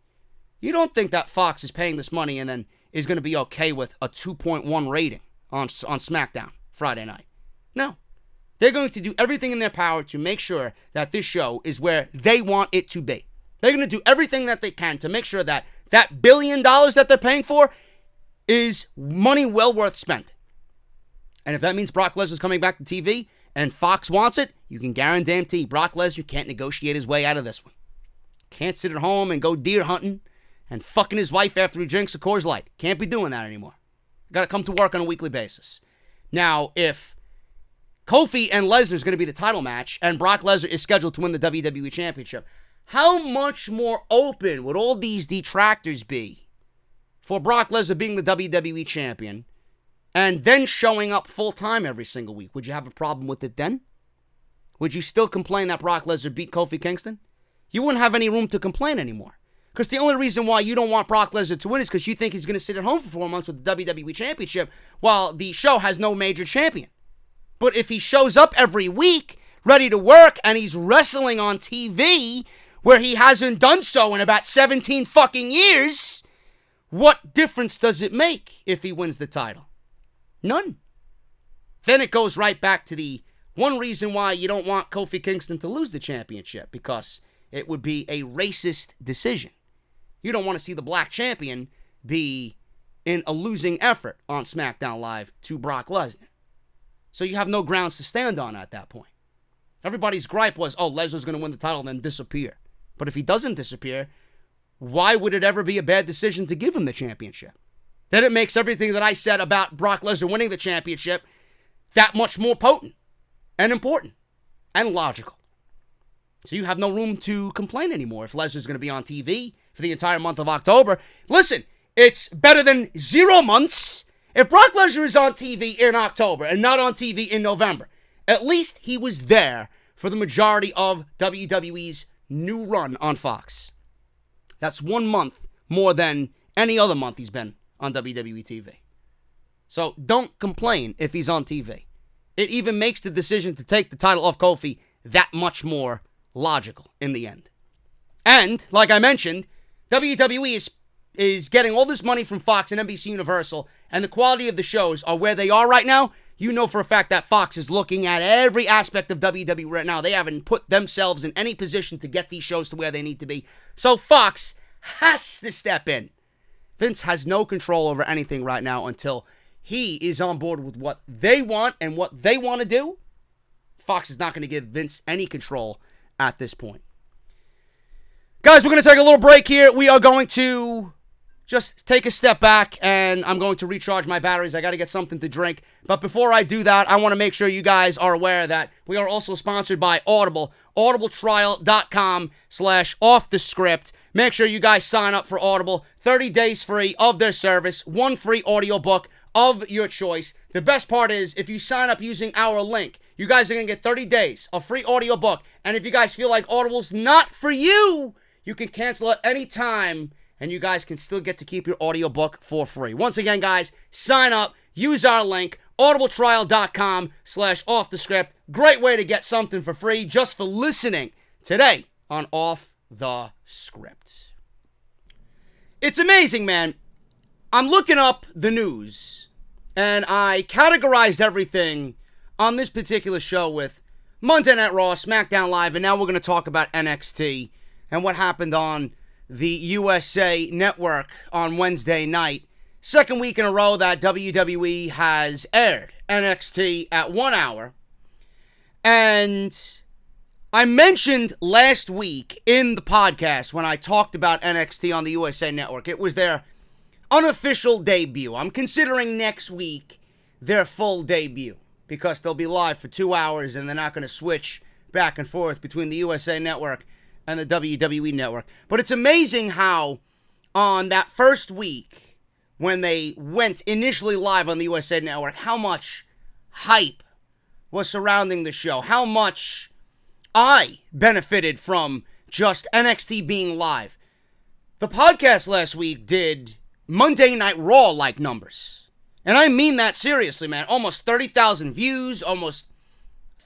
You don't think that Fox is paying this money and then is going to be okay with a 2.1 rating on SmackDown Friday night. No. They're going to do everything in their power to make sure that this show is where they want it to be. They're going to do everything that they can to make sure that that $1 billion that they're paying for is money well worth spent. And if that means Brock Lesnar's coming back to TV and Fox wants it, you can guarantee Brock Lesnar can't negotiate his way out of this one. Can't sit at home and go deer hunting and fucking his wife after he drinks a Coors Light. Can't be doing that anymore. Got to come to work on a weekly basis. Now, if Kofi and Lesnar is going to be the title match and Brock Lesnar is scheduled to win the WWE Championship, how much more open would all these detractors be for Brock Lesnar being the WWE Champion and then showing up full-time every single week? Would you have a problem with it then? Would you still complain that Brock Lesnar beat Kofi Kingston? You wouldn't have any room to complain anymore. Because the only reason why you don't want Brock Lesnar to win is because you think he's going to sit at home for 4 months with the WWE Championship while the show has no major champion. But if he shows up every week, ready to work, and he's wrestling on TV where he hasn't done so in about 17 fucking years, what difference does it make if he wins the title? None. Then it goes right back to the one reason why you don't want Kofi Kingston to lose the championship, because it would be a racist decision. You don't want to see the black champion be in a losing effort on SmackDown Live to Brock Lesnar. So you have no grounds to stand on at that point. Everybody's gripe was, oh, Lesnar's going to win the title and then disappear. But if he doesn't disappear, why would it ever be a bad decision to give him the championship? Then it makes everything that I said about Brock Lesnar winning the championship that much more potent and important and logical. So you have no room to complain anymore if Lesnar's going to be on TV for the entire month of October. Listen, it's better than 0 months. If Brock Lesnar is on TV in October and not on TV in November, at least he was there for the majority of WWE's new run on Fox. That's 1 month more than any other month he's been on WWE TV. So don't complain if he's on TV. It even makes the decision to take the title off Kofi that much more logical in the end. And, like I mentioned, WWE is getting all this money from Fox and NBC Universal, and the quality of the shows are where they are right now. You know for a fact that Fox is looking at every aspect of WWE right now. They haven't put themselves in any position to get these shows to where they need to be. So Fox has to step in. Vince has no control over anything right now until he is on board with what they want and what they want to do. Fox is not going to give Vince any control at this point. Guys, we're going to take a little break here. We are going to just take a step back, and I'm going to recharge my batteries. I got to get something to drink. But before I do that, I want to make sure you guys are aware that we are also sponsored by Audible. audibletrial.com/offthescript. Make sure you guys sign up for Audible. 30 days free of their service. 1 free audiobook of your choice. The best part is, if you sign up using our link, you guys are going to get 30 days of free audiobook. And if you guys feel like Audible's not for you, you can cancel at any time, and you guys can still get to keep your audiobook for free. Once again, guys, sign up, use our link, audibletrial.com/offthescript. Great way to get something for free just for listening today on Off the Script. It's amazing, man. I'm looking up the news, and I categorized everything on this particular show with Monday Night Raw, SmackDown Live, and now we're going to talk about NXT and what happened on the USA Network on Wednesday night. Second week in a row that WWE has aired NXT at 1 hour. And I mentioned last week in the podcast when I talked about NXT on the USA Network, it was their unofficial debut. I'm considering next week their full debut because they'll be live for 2 hours and they're not going to switch back and forth between the USA Network and the WWE Network. But it's amazing how on that first week when they went initially live on the USA Network, how much hype was surrounding the show, how much I benefited from just NXT being live. The podcast last week did Monday Night Raw-like numbers. And I mean that seriously, man. Almost 30,000 views, almost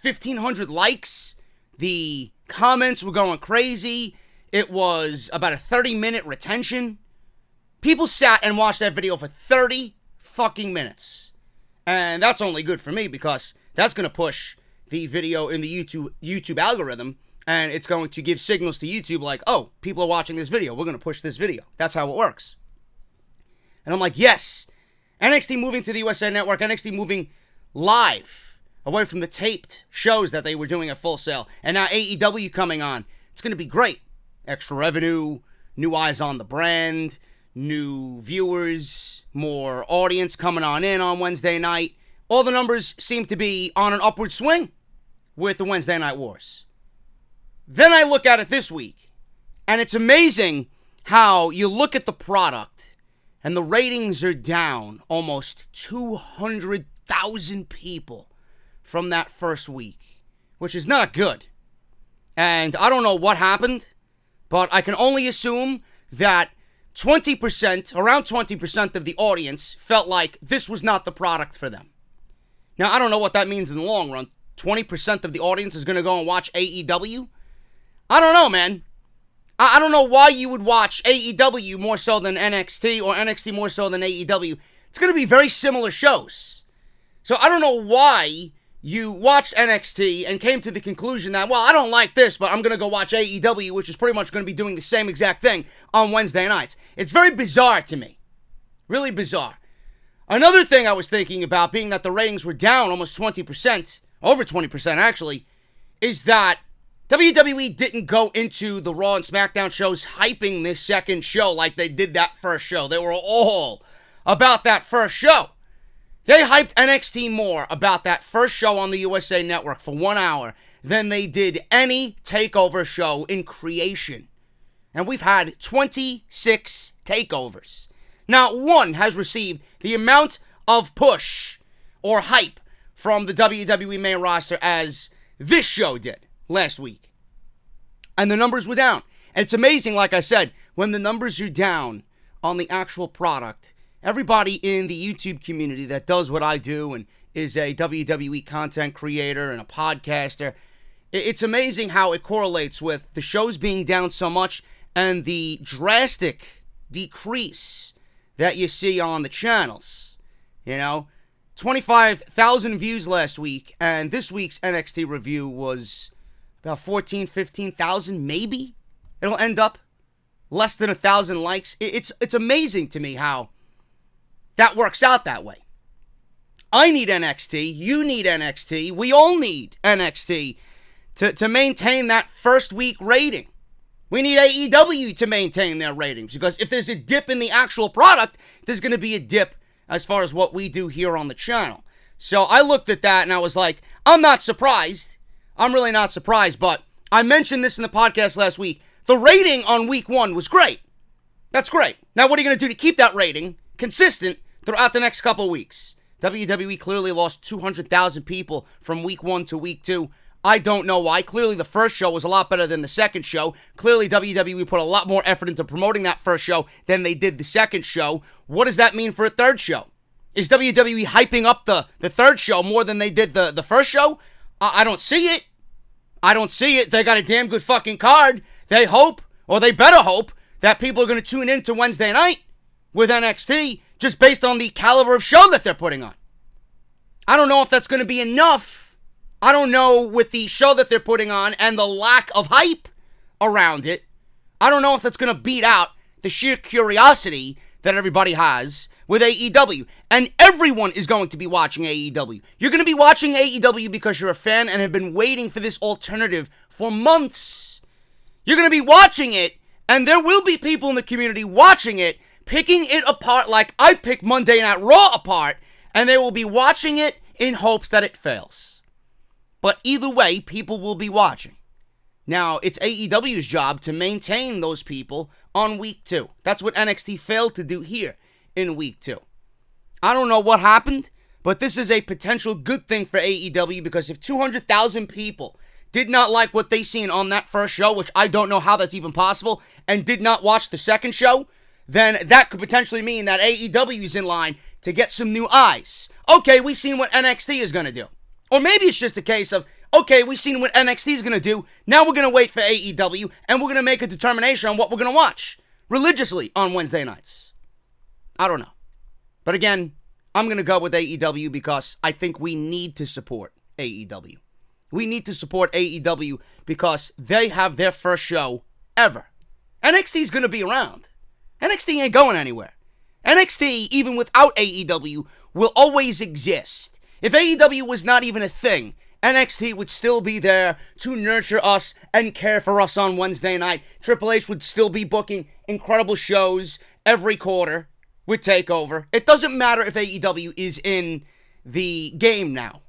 1,500 likes. The comments were going crazy. It was about a 30-minute retention. People sat and watched that video for 30 fucking minutes. And that's only good for me because that's going to push the video in the YouTube algorithm, and it's going to give signals to YouTube like, oh, people are watching this video. We're going to push this video. That's how it works. And I'm like, yes, NXT moving to the USA Network, NXT moving live, away from the taped shows that they were doing at Full Sail. And now AEW coming on. It's going to be great. Extra revenue, new eyes on the brand, new viewers, more audience coming on in on Wednesday night. All the numbers seem to be on an upward swing with the Wednesday Night Wars. Then I look at it this week, and it's amazing how you look at the product, and the ratings are down almost 200,000 people from that first week, which is not good. And I don't know what happened, but I can only assume that 20%, around 20% of the audience felt like this was not the product for them. Now, I don't know what that means in the long run. 20% of the audience is going to go and watch AEW? I don't know, man. I don't know why you would watch AEW more so than NXT or NXT more so than AEW. It's going to be very similar shows. So I don't know why you watched NXT and came to the conclusion that, well, I don't like this, but I'm going to go watch AEW, which is pretty much going to be doing the same exact thing on Wednesday nights. It's very bizarre to me. Really bizarre. Another thing I was thinking about, being that the ratings were down almost 20%, over 20% actually, is that WWE didn't go into the Raw and Smackdown shows hyping this second show like they did that first show. They were all about that first show. They hyped NXT more about that first show on the USA Network for 1 hour than they did any takeover show in creation. And we've had 26 takeovers. Not one has received the amount of push or hype from the WWE main roster as this show did last week. And the numbers were down. And it's amazing, like I said, when the numbers are down on the actual product, everybody in the YouTube community that does what I do and is a WWE content creator and a podcaster, it's amazing how it correlates with the shows being down so much and the drastic decrease that you see on the channels. You know, 25,000 views last week, and this week's NXT review was about 14, 15,000 maybe. It'll end up less than 1,000 likes. It's amazing to me how that works out that way. I need NXT. You need NXT. We all need NXT to maintain that first week rating. We need AEW to maintain their ratings, because if there's a dip in the actual product, there's going to be a dip as far as what we do here on the channel. So I looked at that and I was like, I'm not surprised. I'm really not surprised, but I mentioned this in the podcast last week. The rating on week 1 was great. That's great. Now, what are you going to do to keep that rating consistent throughout the next couple of weeks? WWE clearly lost 200,000 people from week 1 to week 2. I don't know why. Clearly, the first show was a lot better than the second show. Clearly, WWE put a lot more effort into promoting that first show than they did the second show. What does that mean for a third show? Is WWE hyping up the third show more than they did the first show? I don't see it. I don't see it. They got a damn good fucking card. They hope, or they better hope, that people are going to tune in to Wednesday night with NXT just based on the caliber of show that they're putting on. I don't know if that's going to be enough. I don't know, with the show that they're putting on and the lack of hype around it, I don't know if that's going to beat out the sheer curiosity that everybody has with AEW. And everyone is going to be watching AEW. You're going to be watching AEW because you're a fan and have been waiting for this alternative for months. You're going to be watching it, and there will be people in the community watching it, picking it apart like I pick Monday Night Raw apart, and they will be watching it in hopes that it fails. But either way, people will be watching. Now, it's AEW's job to maintain those people on week 2. That's what NXT failed to do here in week 2. I don't know what happened, but this is a potential good thing for AEW, because if 200,000 people did not like what they seen on that first show, which I don't know how that's even possible, and did not watch the second show, then that could potentially mean that AEW is in line to get some new eyes. Okay, we've seen what NXT is going to do. Or maybe it's just a case of, okay, we've seen what NXT is going to do. Now we're going to wait for AEW, and we're going to make a determination on what we're going to watch religiously on Wednesday nights. I don't know. But again, I'm going to go with AEW because I think we need to support AEW. We need to support AEW because they have their first show ever. NXT is going to be around. NXT ain't going anywhere. NXT, even without AEW, will always exist. If AEW was not even a thing, NXT would still be there to nurture us and care for us on Wednesday night. Triple H would still be booking incredible shows every quarter with TakeOver. It doesn't matter if AEW is in the game now.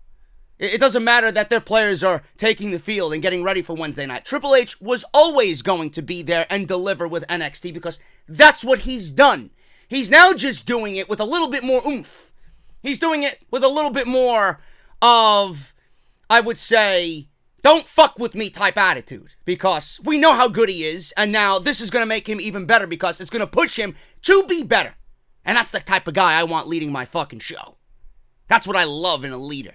It doesn't matter that their players are taking the field and getting ready for Wednesday night. Triple H was always going to be there and deliver with NXT because that's what he's done. He's now just doing it with a little bit more oomph. He's doing it with a little bit more of, I would say, don't fuck with me type attitude. Because we know how good he is, and now this is going to make him even better because it's going to push him to be better. And that's the type of guy I want leading my fucking show. That's what I love in a leader.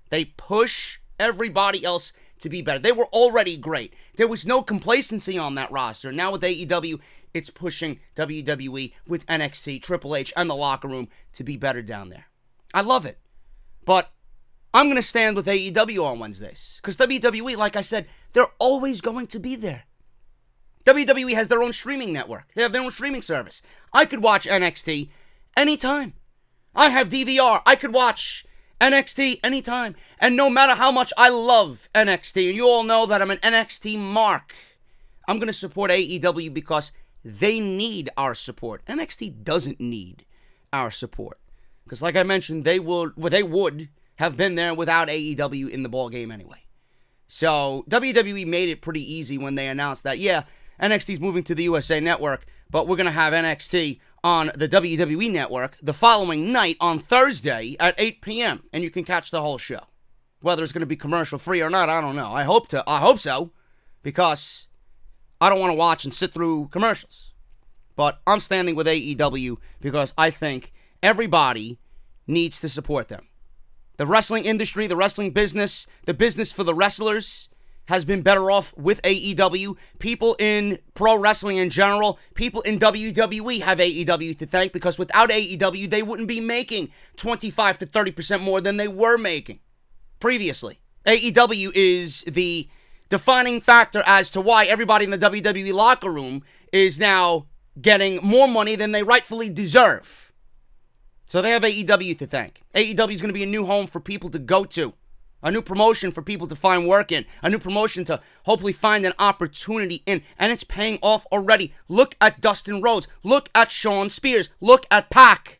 They push everybody else to be better. They were already great. There was no complacency on that roster. Now with AEW, it's pushing WWE with NXT, Triple H, and the locker room to be better down there. I love it. But I'm going to stand with AEW on Wednesdays. Because WWE, like I said, they're always going to be there. WWE has their own streaming network. They have their own streaming service. I could watch NXT anytime. I have DVR. I could watch NXT anytime. And no matter how much I love NXT, and you all know that I'm an NXT mark, I'm going to support AEW because they need our support. NXT doesn't need our support. Because like I mentioned, they would have been there without AEW in the ball game anyway. So WWE made it pretty easy when they announced that, yeah, NXT's moving to the USA Network, but we're going to have NXT on the WWE Network the following night on Thursday at 8 p.m. And you can catch the whole show. Whether it's going to be commercial free or not, I don't know. I hope so, because I don't want to watch and sit through commercials. But I'm standing with AEW because I think everybody needs to support them. The wrestling industry, the wrestling business, the business for the wrestlers has been better off with AEW. People in pro wrestling in general, people in WWE have AEW to thank because without AEW, they wouldn't be making 25 to 30% more than they were making previously. AEW is the defining factor as to why everybody in the WWE locker room is now getting more money than they rightfully deserve. So they have AEW to thank. AEW is going to be a new home for people to go to. A new promotion for people to find work in. A new promotion to hopefully find an opportunity in. And it's paying off already. Look at Dustin Rhodes. Look at Shawn Spears. Look at Pac.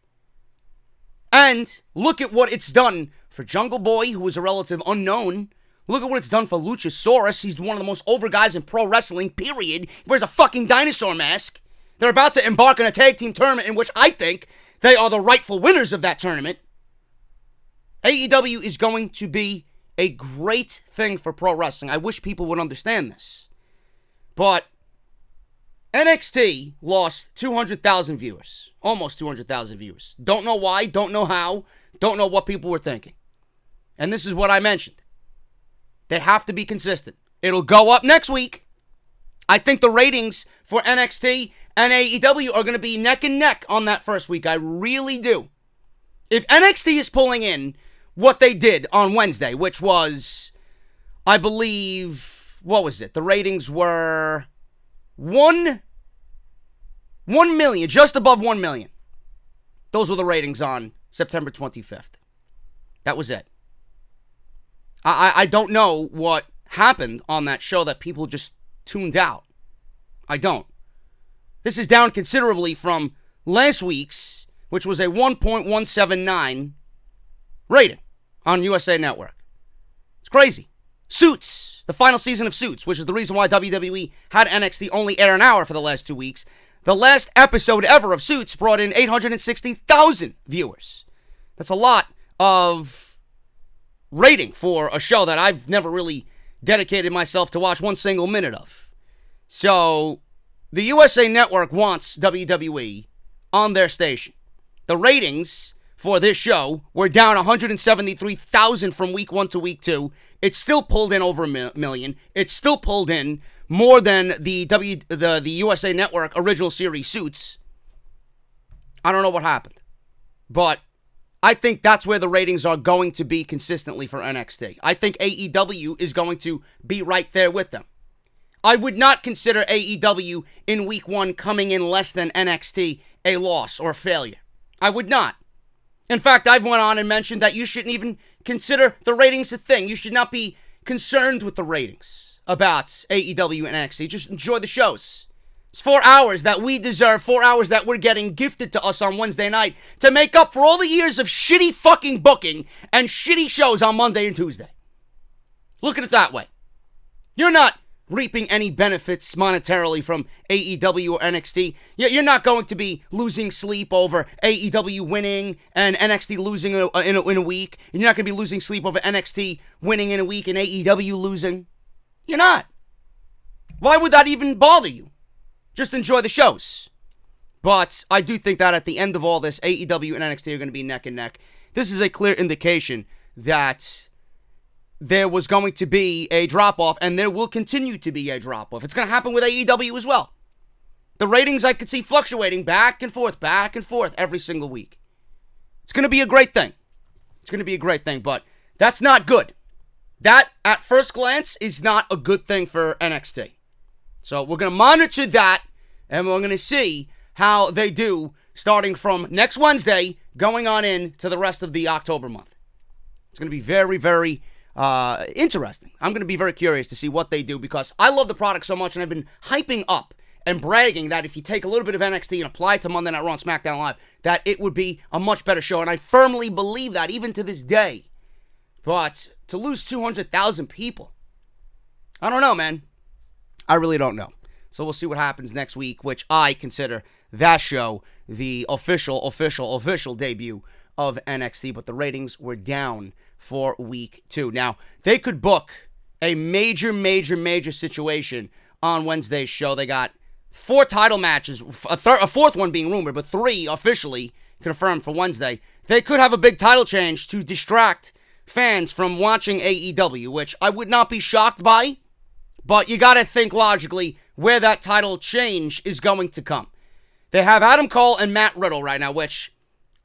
And look at what it's done for Jungle Boy, who is a relative unknown. Look at what it's done for Luchasaurus. He's one of the most over guys in pro wrestling, period. He wears a fucking dinosaur mask. They're about to embark on a tag team tournament in which I think they are the rightful winners of that tournament. AEW is going to be a great thing for pro wrestling. I wish people would understand this. But NXT lost 200,000 viewers. Almost 200,000 viewers. Don't know why, don't know how, don't know what people were thinking. And this is what I mentioned. They have to be consistent. It'll go up next week. I think the ratings for NXT and AEW are going to be neck and neck on that first week. I really do. If NXT is pulling in what they did on Wednesday, which was, I believe, what was it? The ratings were 1 million, just above 1 million. Those were the ratings on September 25th. That was it. I don't know what happened on that show that people just tuned out. I don't. This is down considerably from last week's, which was a 1.179 rating on USA Network. It's crazy. Suits, the final season of Suits, which is the reason why WWE had NXT only air an hour for the last 2 weeks. The last episode ever of Suits brought in 860,000 viewers. That's a lot of rating for a show that I've never really dedicated myself to watch one single minute of. So, the USA Network wants WWE on their station. The ratings for this show were down 173,000 from week 1 to week 2. It still pulled in over a million. It still pulled in more than the USA Network original series Suits. I don't know what happened. But I think that's where the ratings are going to be consistently for NXT. I think AEW is going to be right there with them. I would not consider AEW in week 1 coming in less than NXT a loss or a failure. I would not. In fact, I've went on and mentioned that you shouldn't even consider the ratings a thing. You should not be concerned with the ratings about AEW and NXT. Just enjoy the shows. It's 4 hours that we deserve, 4 hours that we're getting gifted to us on Wednesday night to make up for all the years of shitty fucking booking and shitty shows on Monday and Tuesday. Look at it that way. You're not reaping any benefits monetarily from AEW or NXT. You're not going to be losing sleep over AEW winning and NXT losing in a week. And you're not going to be losing sleep over NXT winning in a week and AEW losing. You're not. Why would that even bother you? Just enjoy the shows. But I do think that at the end of all this, AEW and NXT are going to be neck and neck. This is a clear indication that there was going to be a drop-off, and there will continue to be a drop-off. It's going to happen with AEW as well. The ratings I could see fluctuating back and forth every single week. It's going to be a great thing. It's going to be a great thing, but that's not good. That, at first glance, is not a good thing for NXT. So we're going to monitor that, and we're going to see how they do starting from next Wednesday, going on in to the rest of the October month. It's going to be very, very interesting. I'm going to be very curious to see what they do because I love the product so much, and I've been hyping up and bragging that if you take a little bit of NXT and apply it to Monday Night Raw and SmackDown Live, that it would be a much better show, and I firmly believe that even to this day. But to lose 200,000 people, I don't know, man. I really don't know. So we'll see what happens next week, which I consider that show the official debut of NXT, but the ratings were down for week 2. Now, they could book a major situation on Wednesday's show. They got 4 title matches, a fourth one being rumored, but 3 officially confirmed for Wednesday. They could have a big title change to distract fans from watching AEW, which I would not be shocked by. But you got to think logically where that title change is going to come. They have Adam Cole and Matt Riddle right now, which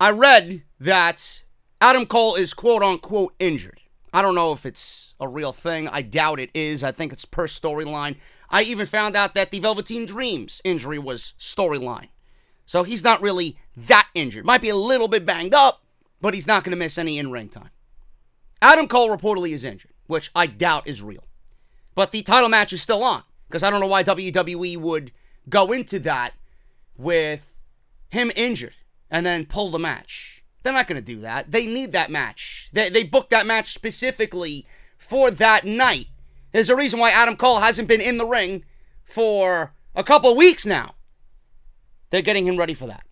I read that Adam Cole is quote-unquote injured. I don't know if it's a real thing. I doubt it is. I think it's per storyline. I even found out that the Velveteen Dream's injury was storyline. So he's not really that injured. Might be a little bit banged up, but he's not going to miss any in-ring time. Adam Cole reportedly is injured, which I doubt is real. But the title match is still on, because I don't know why WWE would go into that with him injured and then pull the match. They're not going to do that. They need that match. They booked that match specifically for that night. There's a reason why Adam Cole hasn't been in the ring for a couple weeks now. They're getting him ready for that.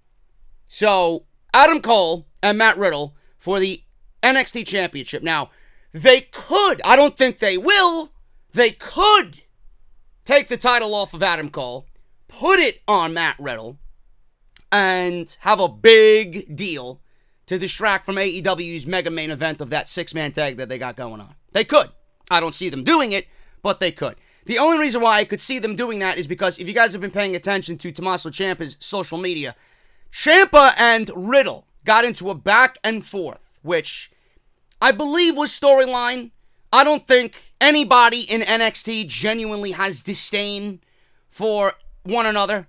So, Adam Cole and Matt Riddle for the NXT Championship. Now, they could, I don't think they will, they could take the title off of Adam Cole, put it on Matt Riddle, and have a big deal to distract from AEW's mega main event of that 6-man tag that they got going on. They could. I don't see them doing it, but they could. The only reason why I could see them doing that is because if you guys have been paying attention to Tommaso Ciampa's social media, Ciampa and Riddle got into a back and forth, which I believe was storyline. I don't think anybody in NXT genuinely has disdain for one another.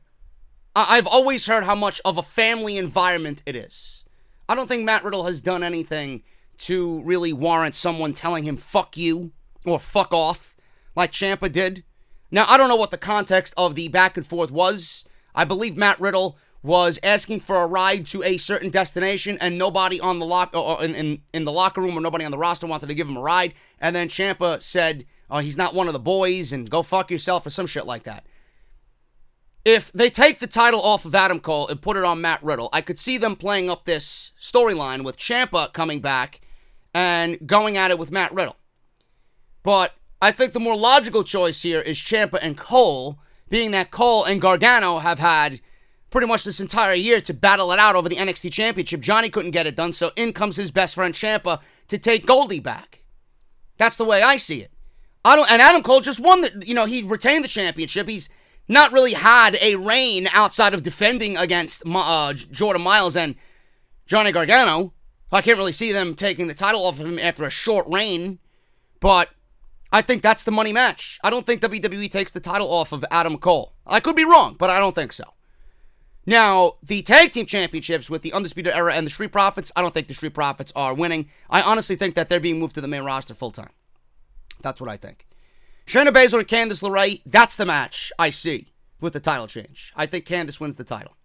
I've always heard how much of a family environment it is. I don't think Matt Riddle has done anything to really warrant someone telling him fuck you or fuck off like Ciampa did. Now, I don't know what the context of the back and forth was. I believe Matt Riddle was asking for a ride to a certain destination and nobody on the in the locker room or nobody on the roster wanted to give him a ride. And then Ciampa said, oh, he's not one of the boys and go fuck yourself or some shit like that. If they take the title off of Adam Cole and put it on Matt Riddle, I could see them playing up this storyline with Ciampa coming back and going at it with Matt Riddle. But I think the more logical choice here is Ciampa and Cole, being that Cole and Gargano have had pretty much this entire year to battle it out over the NXT Championship. Johnny couldn't get it done, so in comes his best friend Ciampa to take Goldie back. That's the way I see it. And Adam Cole just won he retained the championship. He's not really had a reign outside of defending against Jordan Miles and Johnny Gargano. I can't really see them taking the title off of him after a short reign, but I think that's the money match. I don't think WWE takes the title off of Adam Cole. I could be wrong, but I don't think so. Now, the tag team championships with the Undisputed Era and the Street Profits, I don't think the Street Profits are winning. I honestly think that they're being moved to the main roster full-time. That's what I think. Shayna Baszler and Candice LeRae, that's the match I see with the title change. I think Candice wins the title.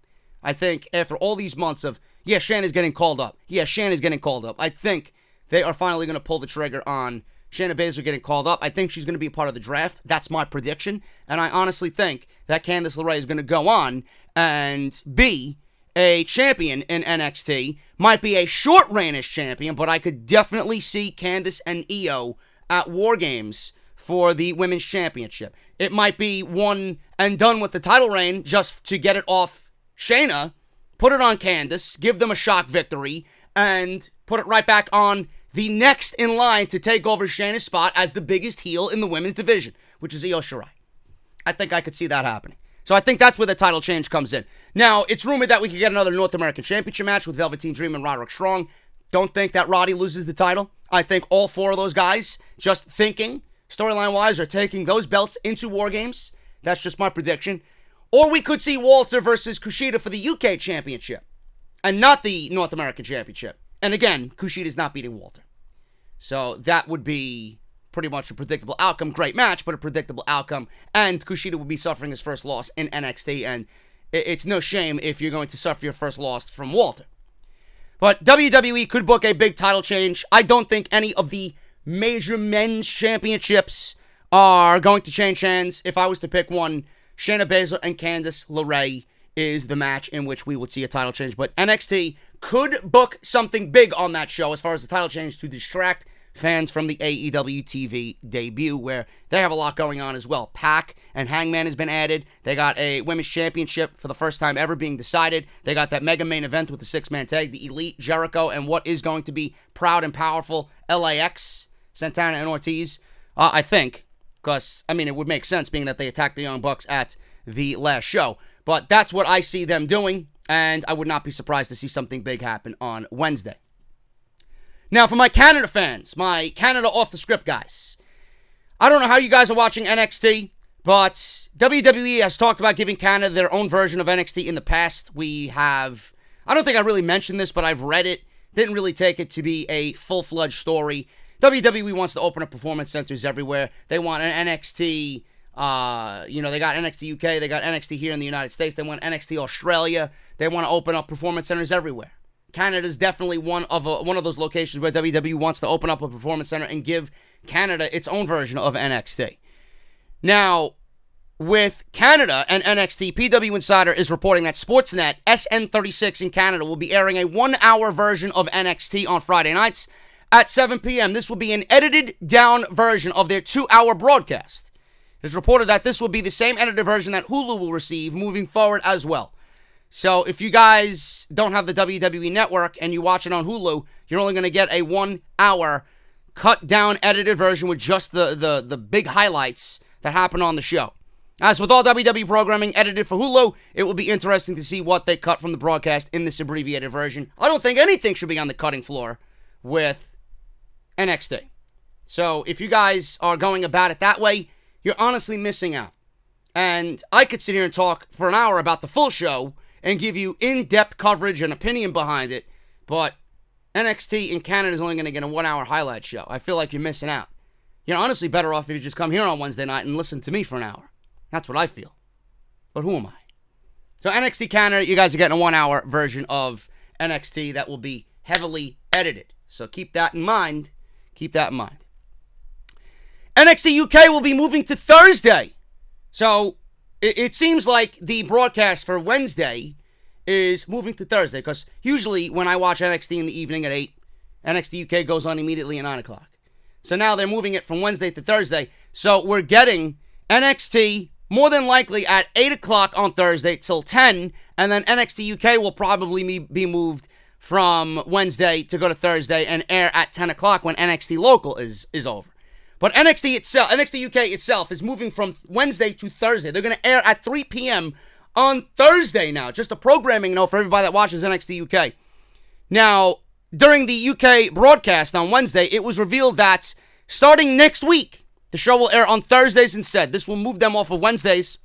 I think after all these months of, yeah, Shayna's getting called up. Yeah, Shayna's getting called up. I think they are finally going to pull the trigger on Shayna Baszler getting called up. I think she's going to be a part of the draft. That's my prediction. And I honestly think that Candice LeRae is going to go on and be a champion in NXT. Might be a short reignish champion, but I could definitely see Candice and Io at War Games for the Women's Championship. It might be one and done with the title reign just to get it off Shayna, put it on Candice, give them a shock victory, and put it right back on the next in line to take over Shayna's spot as the biggest heel in the women's division, which is Io Shirai. I think I could see that happening. So I think that's where the title change comes in. Now, it's rumored that we could get another North American Championship match with Velveteen Dream and Roderick Strong. Don't think that Roddy loses the title. I think all four of those guys, just thinking, storyline-wise, are taking those belts into War Games. That's just my prediction. Or we could see Walter versus Kushida for the UK Championship and not the North American Championship. And again, Kushida's not beating Walter. So that would be pretty much a predictable outcome. Great match, but a predictable outcome. And Kushida would be suffering his first loss in NXT. And it's no shame if you're going to suffer your first loss from Walter. But WWE could book a big title change. I don't think any of the major men's championships are going to change hands. If I was to pick one, Shayna Baszler and Candice LeRae is the match in which we would see a title change. But NXT could book something big on that show as far as the title change to distract fans from the AEW TV debut, where they have a lot going on as well. Pac and Hangman has been added. They got a women's championship for the first time ever being decided. They got that mega main event with the six-man tag, the Elite, Jericho, and what is going to be proud and powerful LAX, Santana and Ortiz. I think, because, I mean, it would make sense being that they attacked the Young Bucks at the last show. But that's what I see them doing, and I would not be surprised to see something big happen on Wednesday. Now, for my Canada fans, my Canada off-the-script guys, I don't know how you guys are watching NXT, but WWE has talked about giving Canada their own version of NXT in the past. We have, I don't think I really mentioned this, but I've read it, didn't really take it to be a full-fledged story. WWE wants to open up performance centers everywhere. They want an NXT, they got NXT UK, they got NXT here in the United States, they want NXT Australia, they want to open up performance centers everywhere. Canada's definitely one of those locations where WWE wants to open up a performance center and give Canada its own version of NXT. Now, with Canada and NXT, PW Insider is reporting that Sportsnet SN36 in Canada will be airing a 1-hour version of NXT on Friday nights at 7 p.m. This will be an edited-down version of their 2-hour broadcast. It is reported that this will be the same edited version that Hulu will receive moving forward as well. So if you guys don't have the WWE Network and you watch it on Hulu, you're only going to get a 1-hour cut-down edited version with just the big highlights that happen on the show. As with all WWE programming edited for Hulu, it will be interesting to see what they cut from the broadcast in this abbreviated version. I don't think anything should be on the cutting floor with NXT. So if you guys are going about it that way, you're honestly missing out. And I could sit here and talk for an hour about the full show and give you in-depth coverage and opinion behind it, but NXT in Canada is only going to get a 1-hour highlight show. I feel like you're missing out. You're honestly better off if you just come here on Wednesday night and listen to me for an hour. That's what I feel. But who am I? So NXT Canada, you guys are getting a 1-hour version of NXT that will be heavily edited. So keep that in mind. Keep that in mind. NXT UK will be moving to Thursday. So it seems like the broadcast for Wednesday is moving to Thursday, because usually when I watch NXT in the evening at 8, NXT UK goes on immediately at 9 o'clock. So now they're moving it from Wednesday to Thursday. So we're getting NXT more than likely at 8 o'clock on Thursday till 10, and then NXT UK will probably be moved from Wednesday to go to Thursday and air at 10 o'clock when NXT Local is over. But NXT UK itself is moving from Wednesday to Thursday. They're going to air at 3 p.m. on Thursday now. Just a programming note for everybody that watches NXT UK. Now, during the UK broadcast on Wednesday, it was revealed that starting next week, the show will air on Thursdays instead. This will move them off of Wednesdays,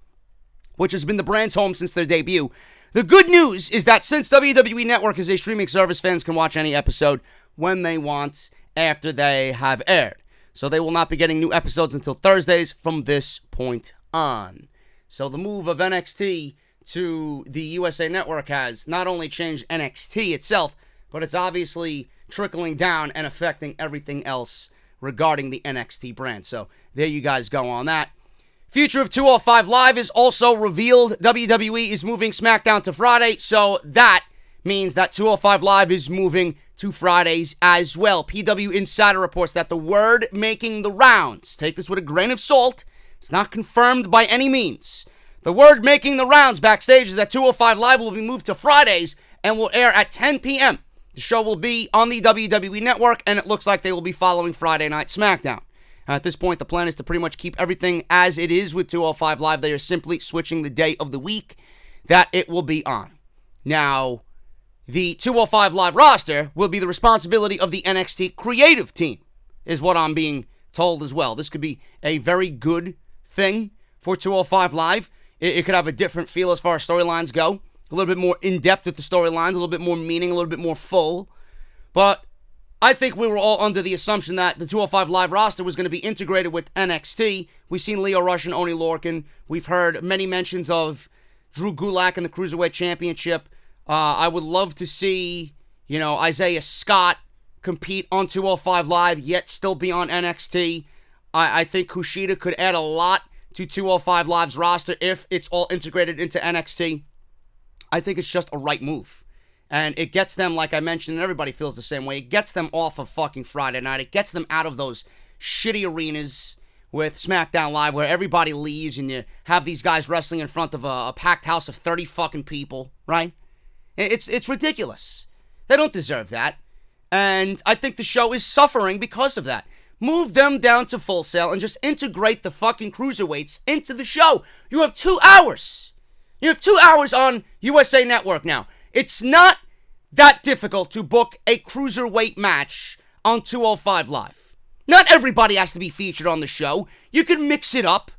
which has been the brand's home since their debut. The good news is that since WWE Network is a streaming service, fans can watch any episode when they want after they have aired. So they will not be getting new episodes until Thursdays from this point on. So the move of NXT to the USA Network has not only changed NXT itself, but it's obviously trickling down and affecting everything else regarding the NXT brand. So there you guys go on that. Future of 205 Live is also revealed. WWE is moving SmackDown to Friday, so that means that 205 Live is moving to Fridays as well. PW Insider reports that the word making the rounds, take this with a grain of salt, it's not confirmed by any means. The word making the rounds backstage is that 205 Live will be moved to Fridays and will air at 10 p.m. The show will be on the WWE Network, and it looks like they will be following Friday Night SmackDown. At this point, the plan is to pretty much keep everything as it is with 205 Live. They are simply switching the day of the week that it will be on. Now, the 205 Live roster will be the responsibility of the NXT creative team, is what I'm being told as well. This could be a very good thing for 205 Live. It could have a different feel as far as storylines go. A little bit more in-depth with the storylines, a little bit more meaning, a little bit more full. But I think we were all under the assumption that the 205 Live roster was going to be integrated with NXT. We've seen Lio Rush and Oney Lorcan. We've heard many mentions of Drew Gulak in the Cruiserweight Championship. I would love to see, Isaiah Scott compete on 205 Live, yet still be on NXT. I think Kushida could add a lot to 205 Live's roster if it's all integrated into NXT. I think it's just a right move. And it gets them, like I mentioned, and everybody feels the same way, it gets them off of fucking Friday night. It gets them out of those shitty arenas with SmackDown Live where everybody leaves and you have these guys wrestling in front of a packed house of 30 fucking people, right? It's ridiculous. They don't deserve that. And I think the show is suffering because of that. Move them down to Full Sail and just integrate the fucking cruiserweights into the show. You have 2 hours. You have 2 hours on USA Network now. It's not that difficult to book a cruiserweight match on 205 Live. Not everybody has to be featured on the show. You can mix it up.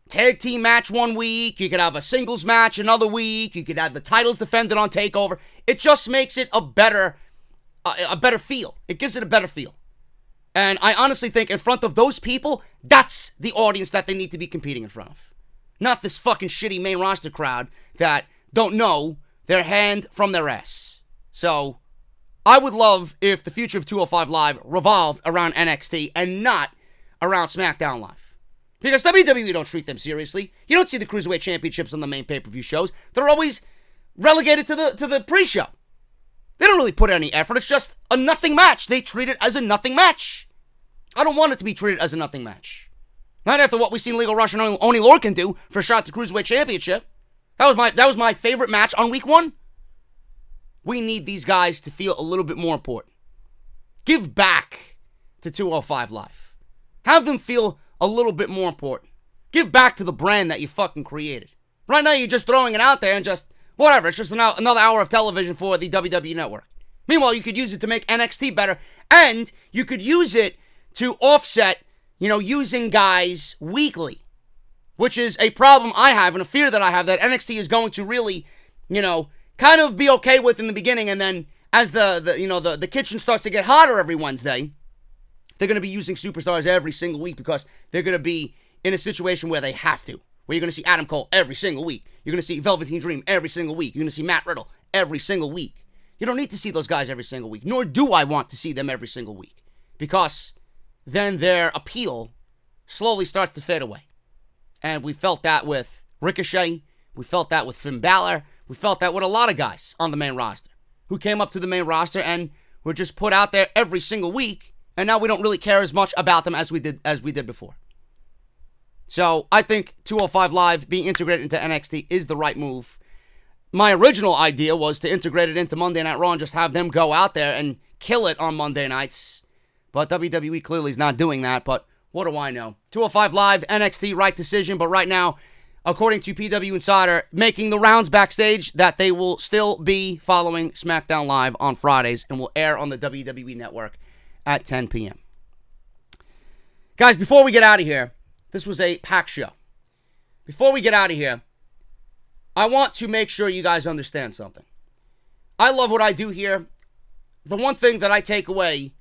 Tag team match one week. You could have a singles match another week. You could have the titles defended on TakeOver. It just makes it a better feel. It gives it a better feel. And I honestly think in front of those people, that's the audience that they need to be competing in front of. Not this fucking shitty main roster crowd that don't know their hand from their ass. So, I would love if the future of 205 Live revolved around NXT and not around SmackDown Live. Because WWE don't treat them seriously. You don't see the Cruiserweight Championships on the main pay-per-view shows. They're always relegated to the pre-show. They don't really put any effort. It's just a nothing match. They treat it as a nothing match. I don't want it to be treated as a nothing match. Not after what we've seen Lio Rush and Oney Lorcan do for a shot at the Cruiserweight Championship. That was my favorite match on week 1. We need these guys to feel a little bit more important. Give back to 205 Live. Have them feel a little bit more important. Give back to the brand that you fucking created. Right now you're just throwing it out there and just, whatever, it's just another hour of television for the WWE Network. Meanwhile, you could use it to make NXT better, and you could use it to offset, using guys weekly. Which is a problem I have and a fear that I have that NXT is going to really, kind of be okay with in the beginning. And then as the kitchen starts to get hotter every Wednesday, they're going to be using superstars every single week because they're going to be in a situation where they have to. Where you're going to see Adam Cole every single week. You're going to see Velveteen Dream every single week. You're going to see Matt Riddle every single week. You don't need to see those guys every single week. Nor do I want to see them every single week. Because then their appeal slowly starts to fade away. And we felt that with Ricochet. We felt that with Finn Balor. We felt that with a lot of guys on the main roster who came up to the main roster and were just put out there every single week. And now we don't really care as much about them as we did before. So I think 205 Live being integrated into NXT is the right move. My original idea was to integrate it into Monday Night Raw and just have them go out there and kill it on Monday nights. But WWE clearly is not doing that. But what do I know? 205 Live, NXT, right decision. But right now, according to PW Insider, making the rounds backstage, that they will still be following SmackDown Live on Fridays and will air on the WWE Network at 10 p.m. Guys, before we get out of here, this was a packed show. Before we get out of here, I want to make sure you guys understand something. I love what I do here. The one thing that I take away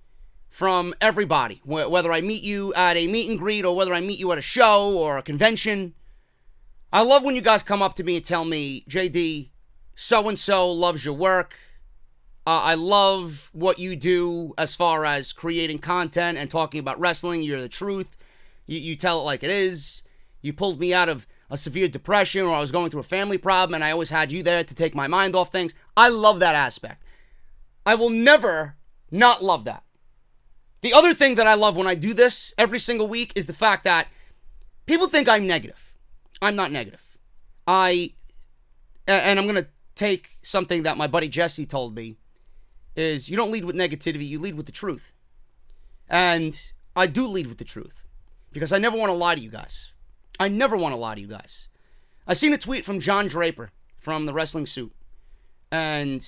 from everybody, whether I meet you at a meet and greet or whether I meet you at a show or a convention, I love when you guys come up to me and tell me, JD, so-and-so loves your work. I love what you do as far as creating content and talking about wrestling. You're the truth. You tell it like it is. You pulled me out of a severe depression, or I was going through a family problem, and I always had you there to take my mind off things. I love that aspect. I will never not love that. The other thing that I love when I do this every single week is the fact that people think I'm negative. I'm not negative. And I'm going to take something that my buddy Jesse told me, is you don't lead with negativity, you lead with the truth. And I do lead with the truth, because I never want to lie to you guys. I never want to lie to you guys. I seen a tweet from John Draper from the Wrestling Suit, and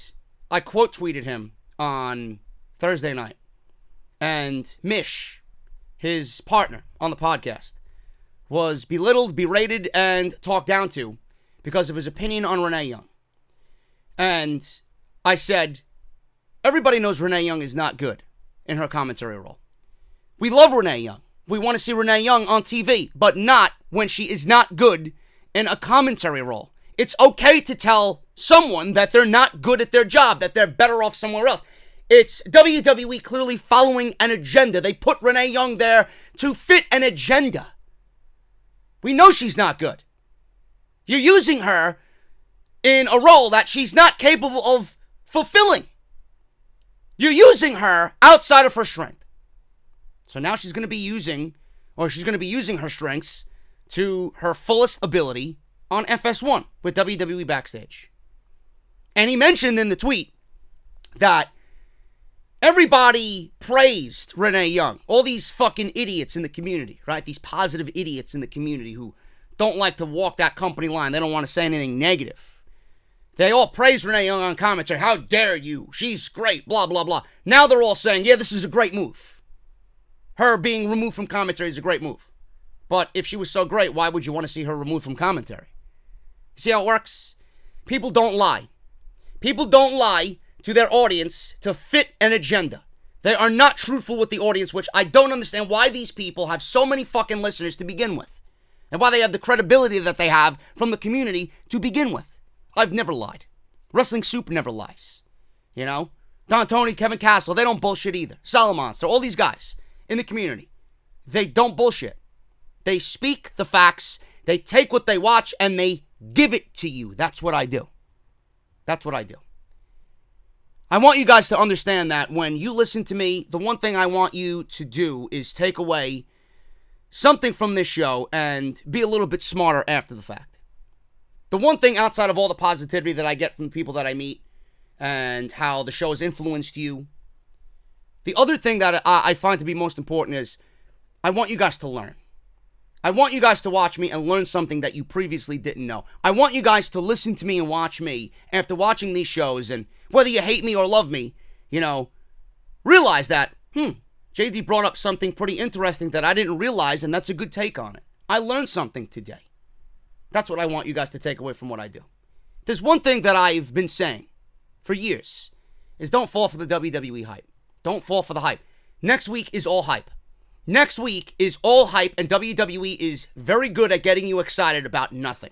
I quote tweeted him on Thursday night. And Mish, his partner on the podcast, was belittled, berated, and talked down to because of his opinion on Renee Young. And I said, everybody knows Renee Young is not good in her commentary role. We love Renee Young. We want to see Renee Young on TV, but not when she is not good in a commentary role. It's okay to tell someone that they're not good at their job, that they're better off somewhere else. It's WWE clearly following an agenda. They put Renee Young there to fit an agenda. We know she's not good. You're using her in a role that she's not capable of fulfilling. You're using her outside of her strength. So now she's going to be using her strengths to her fullest ability on FS1 with WWE Backstage. And he mentioned in the tweet that everybody praised Renee Young. All these fucking idiots in the community, right? These positive idiots in the community who don't like to walk that company line. They don't want to say anything negative. They all praise Renee Young on commentary. How dare you? She's great, blah, blah, blah. Now they're all saying, yeah, this is a great move. Her being removed from commentary is a great move. But if she was so great, why would you want to see her removed from commentary? See how it works? People don't lie. People don't lie to their audience to fit an agenda. They are not truthful with the audience, which I don't understand why these people have so many fucking listeners to begin with. And why they have the credibility that they have from the community to begin with. I've never lied. Wrestling Soup never lies. You know? Don Tony, Kevin Castle, they don't bullshit either. Salamonster, all these guys in the community. They don't bullshit. They speak the facts, they take what they watch, and they give it to you. That's what I do. That's what I do. I want you guys to understand that when you listen to me, the one thing I want you to do is take away something from this show and be a little bit smarter after the fact. The one thing outside of all the positivity that I get from the people that I meet and how the show has influenced you, the other thing that I find to be most important is I want you guys to learn. I want you guys to watch me and learn something that you previously didn't know. I want you guys to listen to me and watch me after watching these shows, and whether you hate me or love me, realize that, JD brought up something pretty interesting that I didn't realize, and that's a good take on it. I learned something today. That's what I want you guys to take away from what I do. There's one thing that I've been saying for years, is don't fall for the WWE hype. Don't fall for the hype. Next week is all hype. Next week is all hype, and WWE is very good at getting you excited about nothing.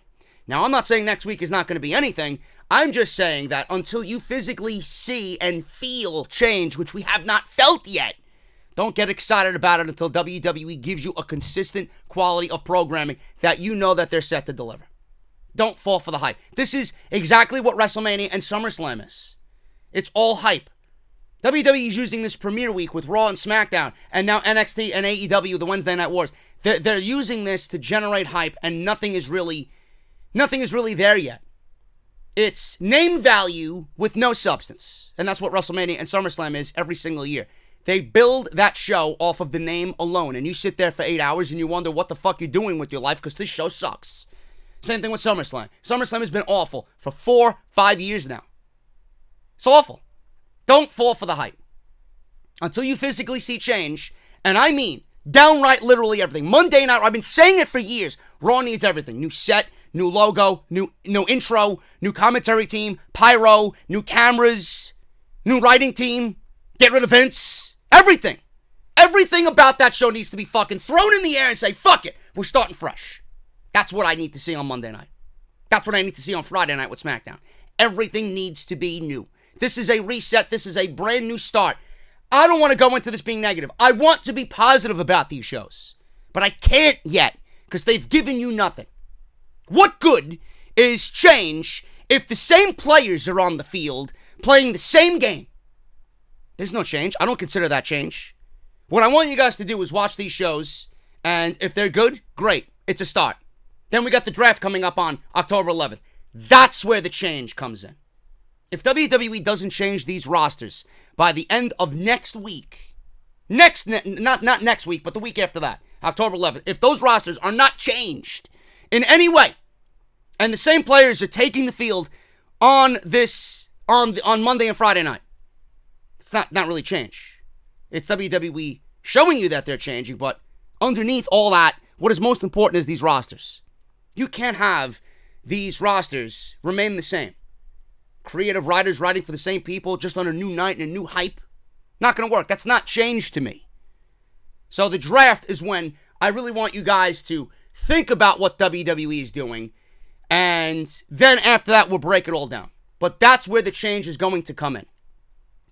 Now, I'm not saying next week is not going to be anything. I'm just saying that until you physically see and feel change, which we have not felt yet, don't get excited about it until WWE gives you a consistent quality of programming that you know that they're set to deliver. Don't fall for the hype. This is exactly what WrestleMania and SummerSlam is. It's all hype. WWE is using this Premiere week with Raw and SmackDown, and now NXT and AEW, the Wednesday Night Wars. They're using this to generate hype, and nothing is really there yet. It's name value with no substance, and that's what WrestleMania and SummerSlam is every single year. They build that show off of the name alone, and you sit there for 8 hours and you wonder what the fuck you're doing with your life because this show sucks. Same thing with SummerSlam. SummerSlam has been awful for 4-5 years now. It's awful. Don't fall for the hype. Until you physically see change, and I mean downright literally everything. Monday night, I've been saying it for years. Raw needs everything. New set, new logo, new intro, new commentary team, pyro, new cameras, new writing team, get rid of Vince. Everything. Everything about that show needs to be fucking thrown in the air and say, fuck it, we're starting fresh. That's what I need to see on Monday night. That's what I need to see on Friday night with Smackdown. Everything needs to be new. This is a reset. This is a brand new start. I don't want to go into this being negative. I want to be positive about these shows. But I can't yet because they've given you nothing. What good is change if the same players are on the field playing the same game? There's no change. I don't consider that change. What I want you guys to do is watch these shows, and if they're good, great. It's a start. Then we got the draft coming up on October 11th. That's where the change comes in. If WWE doesn't change these rosters by the end of next week, not next week, but the week after that, October 11th, if those rosters are not changed in any way, and the same players are taking the field on Monday and Friday night, it's not really change. It's WWE showing you that they're changing, but underneath all that, what is most important is these rosters. You can't have these rosters remain the same. Creative writers writing for the same people just on a new night and a new hype. Not going to work. That's not change to me. So the draft is when I really want you guys to think about what WWE is doing, and then after that, we'll break it all down. But that's where the change is going to come in.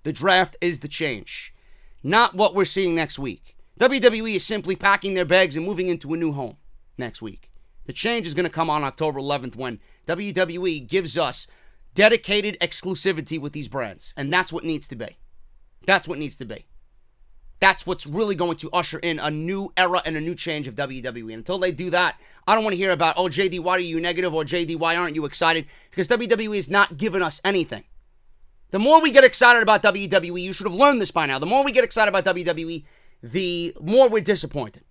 The draft is the change, not what we're seeing next week. WWE is simply packing their bags and moving into a new home next week. The change is going to come on October 11th when WWE gives us dedicated exclusivity with these brands. And that's what needs to be. That's what needs to be. That's what's really going to usher in a new era and a new change of WWE. And until they do that, I don't want to hear about, oh, JD, why are you negative? Or JD, why aren't you excited? Because WWE is not giving us anything. The more we get excited about WWE, you should have learned this by now. The more we get excited about WWE, the more we're disappointed.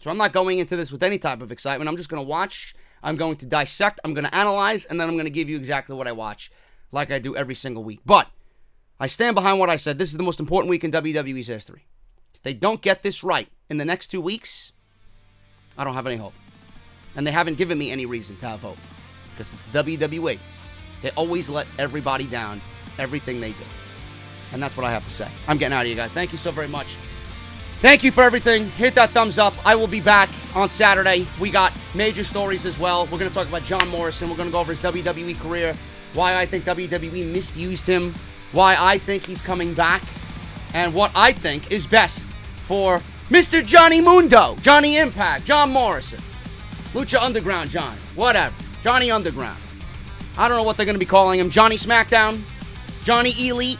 So I'm not going into this with any type of excitement. I'm just going to watch. I'm going to dissect. I'm going to analyze. And then I'm going to give you exactly what I watch like I do every single week. But I stand behind what I said. This is the most important week in WWE's history. If they don't get this right in the next 2 weeks, I don't have any hope. And they haven't given me any reason to have hope. Because it's WWE. They always let everybody down, everything they do. And that's what I have to say. I'm getting out of you guys. Thank you so very much. Thank you for everything. Hit that thumbs up. I will be back on Saturday. We got major stories as well. We're going to talk about John Morrison. We're going to go over his WWE career, why I think WWE misused him, why I think he's coming back, and what I think is best for Mr. Johnny Mundo, Johnny Impact, John Morrison, Lucha Underground John, whatever, Johnny Underground. I don't know what they're going to be calling him. Johnny Smackdown, Johnny Elite,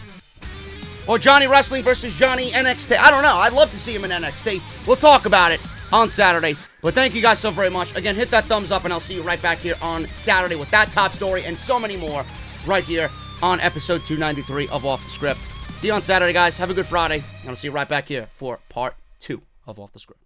or Johnny Wrestling versus Johnny NXT. I don't know. I'd love to see him in NXT. We'll talk about it on Saturday. But thank you guys so very much. Again, hit that thumbs up, and I'll see you right back here on Saturday with that top story and so many more right here on episode 293 of Off the Script. See you on Saturday, guys. Have a good Friday, and I'll see you right back here for part 2 of Off the Script.